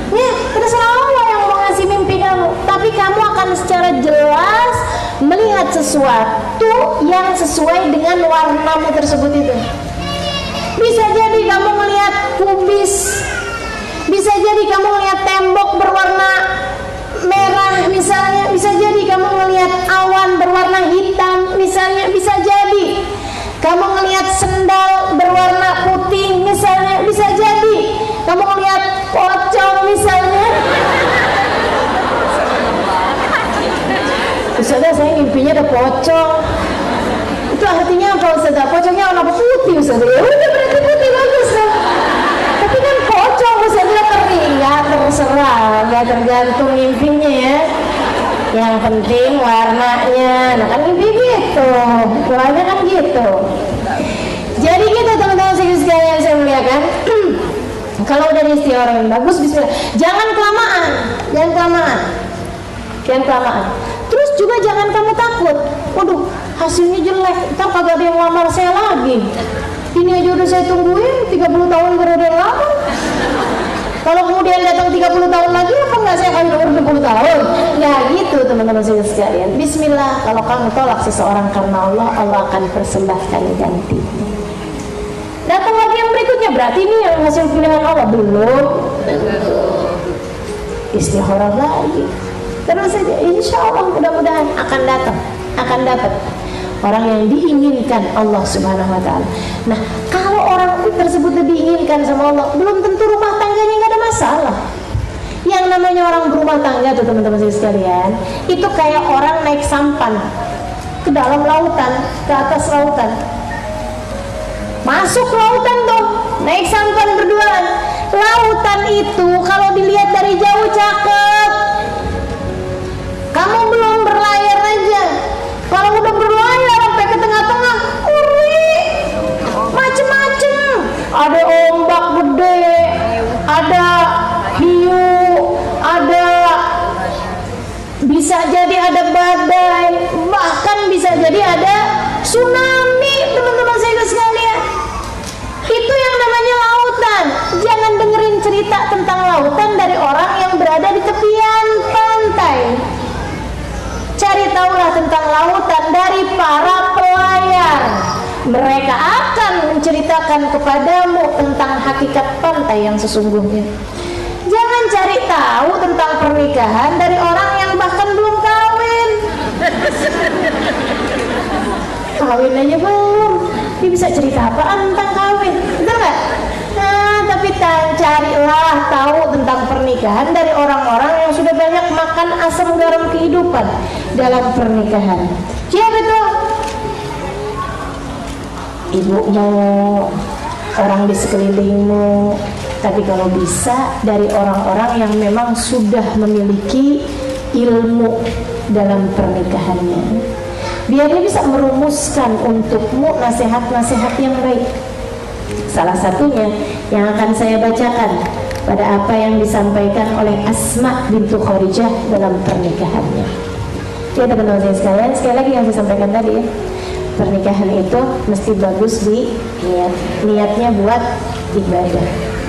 Ya, terserah Allah yang mau ngasih mimpi kamu. Tapi tapi kamu akan secara jelas melihat sesuatu yang sesuai dengan warnamu tersebut itu. Bisa jadi kamu melihat kubis, bisa jadi kamu melihat tembok berwarna merah misalnya, bisa jadi kamu melihat awan berwarna hitam misalnya, bisa jadi kamu melihat sendal berwarna putih misalnya, bisa jadi kamu melihat pocong misalnya. Ustazah, saya mimpinya ada pocong. Itu artinya apa Ustazah? Pocongnya warna putih Ustazah. Ya udah, berarti putih bagus kan. Tapi kan pocong Ustazah teringat, terserah, nggak tergantung mimpinya ya. Yang penting warnanya. Nah kan mimpi gitu, warnanya kan gitu. Jadi gitu teman-teman sekalian saya muliakan. Kalau udah istilah orang yang bagus, bismillah. Jangan kelamaan, jangan kelamaan, jangan kelamaan. Terus juga jangan kamu takut. Waduh, hasilnya jelek, ntar kagak ada yang lamar saya lagi. Ini aja udah saya tungguin 30 tahun baru ada yang lamar. Kalau kemudian datang 30 tahun lagi, apa nggak saya akan umur 20 tahun? Nggak gitu teman-teman saya sekalian. Bismillah, kalau kamu tolak seseorang karena Allah, Allah akan persembahkan ganti. Datang lagi yang berikutnya, berarti ini yang hasil pilihan Allah. Belum. Istikharah lagi. Terus saja, insya Allah mudah-mudahan akan datang, akan dapat orang yang diinginkan Allah Subhanahu Wa Taala. Nah, kalau orang tersebut diinginkan sama Allah, belum tentu rumah tangganya nggak ada masalah. Yang namanya orang berumah tangga tuh teman-teman saya sekalian, itu kayak orang naik sampan ke dalam lautan, ke atas lautan, masuk lautan tuh, naik sampan berduaan. Lautan itu kalau dilihat dari jauh cakep. Kamu belum berlayar aja, kalau udah berlayar sampai ke tengah-tengah, macem-macem. Ada ombak gede, ada hiu, ada bisa jadi ada badai, bahkan bisa jadi ada tsunami teman-teman saya sekalian. Itu yang namanya lautan. Jangan dengerin cerita tentang lautan dari orang yang berada di tepian pantai. Cari tahulah tentang lautan dari para pelayar. Mereka akan menceritakan kepadamu tentang hakikat pantai yang sesungguhnya. Jangan cari tahu tentang pernikahan dari orang yang bahkan belum kawin. Kawin aja belum, dia bisa cerita apaan tentang kawin, betul nggak? Nah, tapi carilah tahu tentang pernikahan dari orang-orang yang sudah banyak makan asam garam kehidupan dalam pernikahan. Ya betul. Ibumu, orang di sekelilingmu, tapi kalau bisa dari orang-orang yang memang sudah memiliki ilmu dalam pernikahannya, biar dia bisa merumuskan untukmu nasihat-nasihat yang baik. Salah satunya yang akan saya bacakan pada apa yang disampaikan oleh Asma bintu Kharijah dalam pernikahannya. Ya teman-teman saya sekalian, sekali lagi yang saya sampaikan tadi ya, pernikahan itu mesti bagus di niatnya buat ibadah,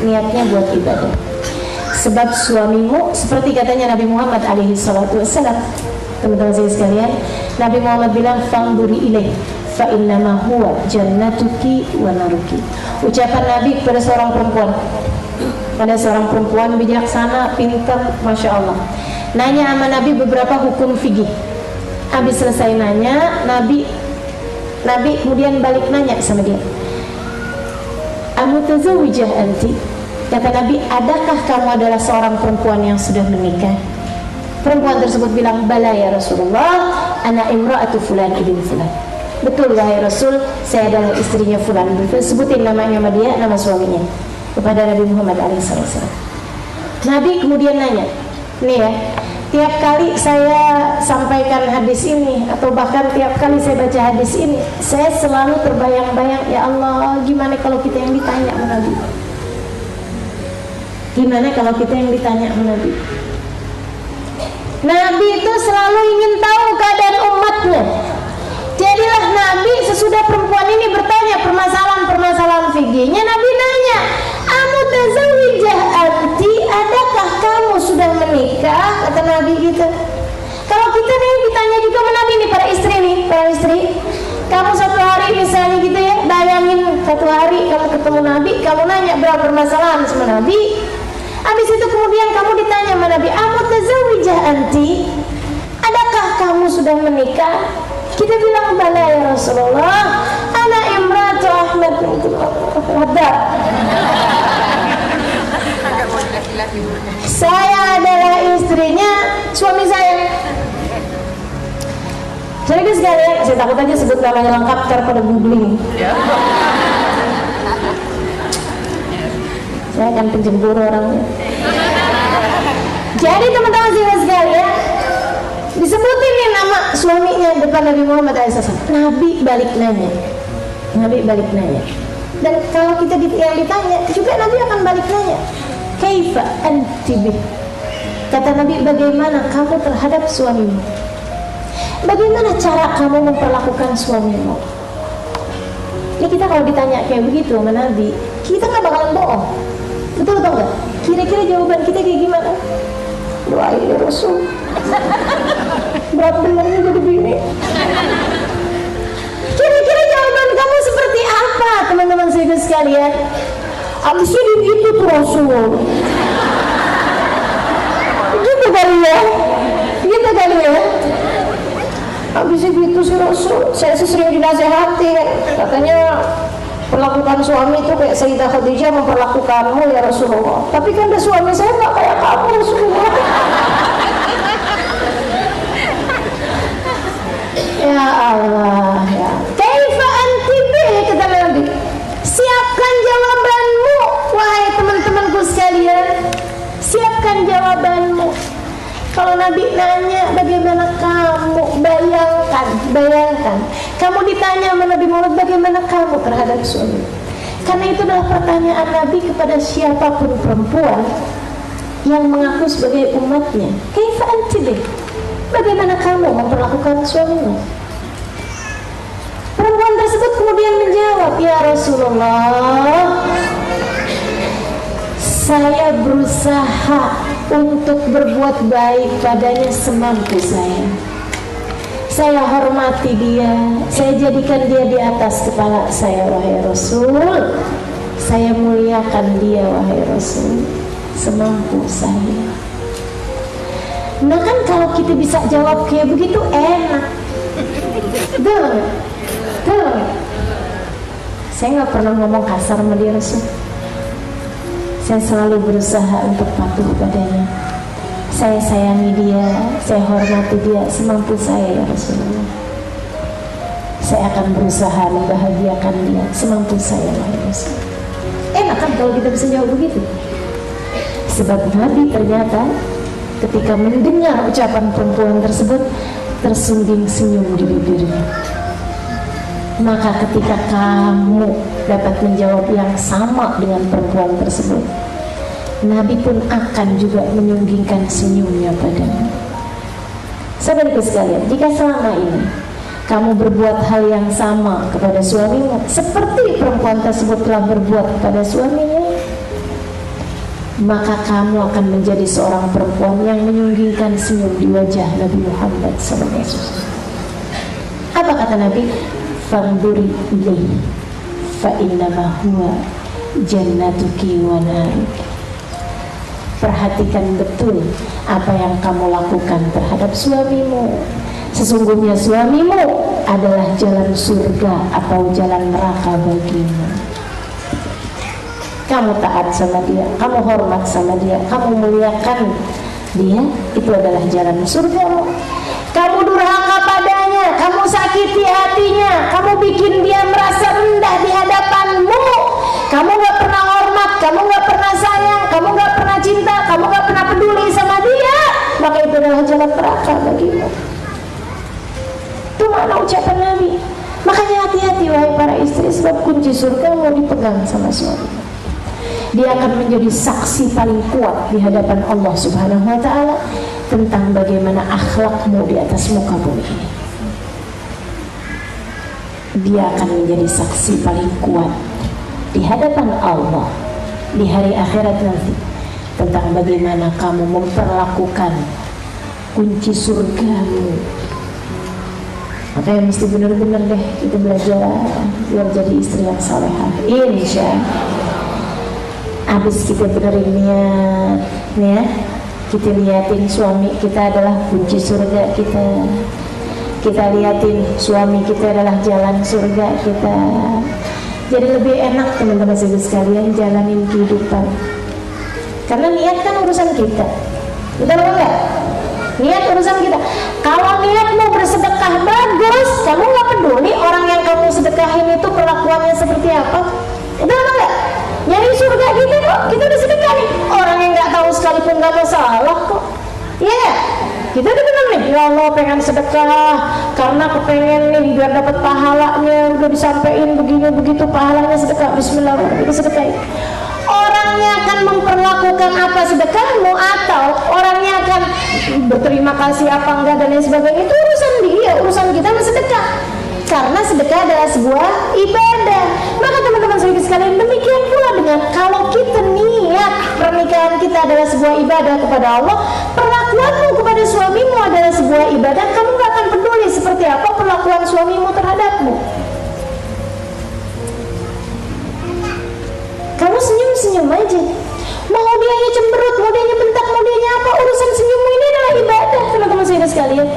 niatnya buat ibadah. Sebab suamimu, seperti katanya Nabi Muhammad alaihi salatu wassalam, teman-teman saya sekalian, Nabi Muhammad bilang fangduri ilaih fa innama huwa jannatuki wa naruki. Ucapan Nabi kepada seorang perempuan, pada seorang perempuan bijaksana, pintar, masya Allah, nanya sama Nabi beberapa hukum fikih. Habis selesai nanya, Nabi kemudian balik nanya sama dia, amutazawwijah anti? Kata Nabi, adakah kamu adalah seorang perempuan yang sudah menikah? Perempuan tersebut bilang, bala ya Rasulullah, ana imra'atu fulan ibn fulan. Betul wahai Rasul, saya adalah istrinya fulan. Sebutin namanya sama dia, nama suaminya, kepada Nabi Muhammad alaihissalam. Nabi kemudian nanya, nih ya, tiap kali saya sampaikan hadis ini, atau bahkan tiap kali saya baca hadis ini, saya selalu terbayang-bayang, ya Allah, gimana kalau kita yang ditanya sama Nabi? Gimana kalau kita yang ditanya sama Nabi? Nabi itu selalu ingin tahu keadaan umatnya. Jadilah Nabi sesudah perempuan ini bertanya permasalahan-permasalahan fikihnya, Nabi nanya, amutazawwijah anti? Adakah kamu sudah menikah? Kata Nabi gitu. Kamu satu hari misalnya gitu ya, bayangin satu hari kamu ketemu Nabi, kamu nanya berapa permasalahan sama Nabi. Habis itu kemudian kamu ditanya sama Nabi, "Amutazawijah anti?" Adakah kamu sudah menikah? Kita bilang, "Bala ya Rasulullah, ana imratu Ahmad." Saya adalah istrinya suami saya. Jadi sekalian, saya takut aja sebut namanya lengkap pada googling. Saya akan penjemburu orangnya. Jadi teman-teman sekalian, disebutin nih nama suaminya depan Nabi Muhammad SAW. Nabi balik nanya. Dan kalau kita yang ditanya, juga Nabi akan balik nanya. Kaifa anti bih? Kata Nabi, bagaimana kamu terhadap suamimu? Bagaimana cara kamu memperlakukan suamimu? Ini kita kalau ditanya kayak begitu sama Nabi, kita nggak bakalan bohong. Betul atau enggak? Kira-kira jawaban kita kayak gimana? Doain ya Rasul. Berat benernya jadi begini. Kira-kira jawaban kamu seperti apa, teman-teman saya sekalian? Abisnya gitu tuh Rasul. Gitu kali ya. Abisnya gitu sih Rasul. Saya sering dinasehati kan. Katanya perlakukan suami itu kayak Sayyidah Khadijah memperlakukanmu ya Rasulullah. Tapi kan ada suami saya nggak kayak kamu Rasulullah. Ya Allah ya. Kaifa anti bi, kata Nabi. Siapkan jawabanmu, wahai teman-temanku sekalian. Siapkan jawabanmu. Kalau Nabi nanya bagaimana kamu, bayangkan kamu ditanya sama Nabi Muhammad bagaimana kamu terhadap suami. Karena itu adalah pertanyaan Nabi kepada siapapun perempuan yang mengaku sebagai umatnya. Kaifa anti bih? Bagaimana kamu memperlakukan suamimu? Perempuan tersebut kemudian menjawab, "Ya Rasulullah, saya berusaha untuk berbuat baik padanya semampu saya. Saya hormati dia, saya jadikan dia di atas kepala saya, wahai Rasul. Saya muliakan dia, wahai Rasul, semampu saya." Nah kan kalau kita bisa jawab kayak begitu enak. Tuh. Saya nggak pernah ngomong kasar sama dia Rasul. Saya selalu berusaha untuk patuh padanya. Saya sayangi dia, saya hormati dia semampu saya ya Rasulullah. Saya akan berusaha membahagiakan dia semampu saya ya Rasul. Enak kan kalau kita bisa jawab begitu? Sebab Nabi ternyata ketika mendengar ucapan perempuan tersebut tersungging senyum di bibirnya. Maka ketika kamu dapat menjawab yang sama dengan perempuan tersebut, Nabi pun akan juga menyunggingkan senyumnya padamu. Saudaraku sekalian, jika selama ini kamu berbuat hal yang sama kepada suamimu seperti perempuan tersebut telah berbuat kepada suaminya, maka kamu akan menjadi seorang perempuan yang menyunggingkan senyum di wajah Nabi Muhammad SAW. Apa kata Nabi? Fanduri ilaih fa innama huwa jannatuki wa naruki. Perhatikan betul apa yang kamu lakukan terhadap suamimu. Sesungguhnya suamimu adalah jalan surga atau jalan neraka bagimu. Kamu taat sama dia, kamu hormat sama dia, kamu muliakan dia, itu adalah jalan surgamu. Kamu durhaka padanya, kamu sakiti hatinya, kamu bikin dia merasa rendah di hadapanmu, kamu gak pernah hormat, kamu gak pernah sayang, kamu gak pernah cinta, kamu gak pernah peduli sama dia, maka itu adalah jalan neraka bagimu. Itu makna ucapan Nabi. Makanya hati-hati wahai para istri, sebab kunci surga mau dipegang sama suami. Dia akan menjadi saksi paling kuat di hadapan Allah Subhanahu wa ta'ala tentang bagaimana akhlakmu di atas muka bumi ini. Dia akan menjadi saksi paling kuat di hadapan Allah di hari akhirat nanti tentang bagaimana kamu memperlakukan kunci surgamu Makanya mesti bener-bener deh kita belajar biar jadi istri yang salehah. Insya habis kita benerin niat nih ya, kita liatin suami kita adalah kunci surga kita, kita liatin suami kita adalah jalan surga kita. Jadi lebih enak teman-teman sekalian jalanin kehidupan, karena niat kan urusan kita, betul enggak? Niat urusan kita. Kalau niatmu bersedekah bagus, kamu nggak peduli orang yang kamu sedekahin itu perlakuannya seperti apa, betul enggak? Nyari surga kita kok, kita udah sedekah nih. Orang yang nggak tahu sekalipun nggak masalah kok, iya nggak? Kita udah bilang nih, ya Allah pengen sedekah karena kepengen nih biar dapat pahalanya, udah disampaikan begini begitu pahalanya sedekah. Bismillahirrahmanirrahim, kita sedekahin. Orangnya akan memperlakukan apa sedekahmu, atau orangnya akan berterima kasih apa enggak dan lain sebagainya, itu urusan dia, urusan kita sedekah. Karena sedekah adalah sebuah ibadah. Maka teman-teman sekalian, demikian pula dengan kalau kita niat pernikahan kita adalah sebuah ibadah kepada Allah, perlakuanmu kepada suamimu adalah sebuah ibadah. Kamu gak akan peduli seperti apa perlakuan suamimu terhadapmu. Kamu senyum-senyum aja. Mau dianya cemberut, mau dianya bentak, mau dianya apa, urusan senyummu ini adalah ibadah, teman-teman sekalian.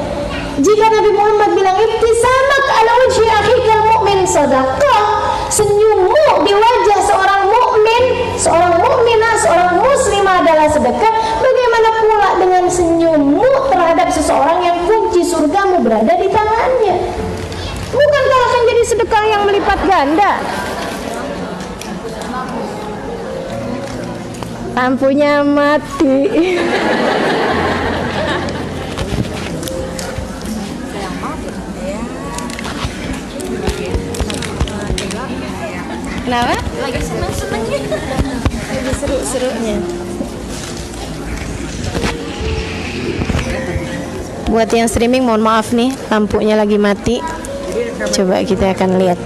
Jika Nabi Muhammad bilang ibtisamak ala wajhi akhikal mu'min sadaqah, senyummu di wajah seorang mukmin, seorang mukminah, seorang muslimah adalah sedekah. Bagaimana pula dengan senyummu terhadap seseorang yang kunci surgamu berada di tangannya? Bukankah akan jadi sedekah yang melipat ganda? Lampunya mati. Kenapa? Lagi seneng-senengnya. Lagi seru-serunya. Buat yang streaming mohon maaf nih, lampunya lagi mati. Coba kita akan lihat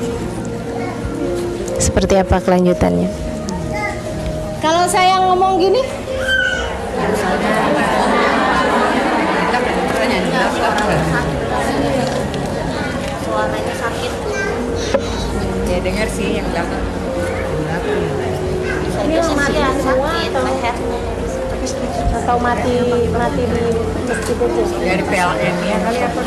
seperti apa kelanjutannya. Kalau saya ngomong gini, suaranya sakit. Ya dengar sih yang belakang. ini mati semua atau mati di masjid itu. Dari PLN ya kali apa?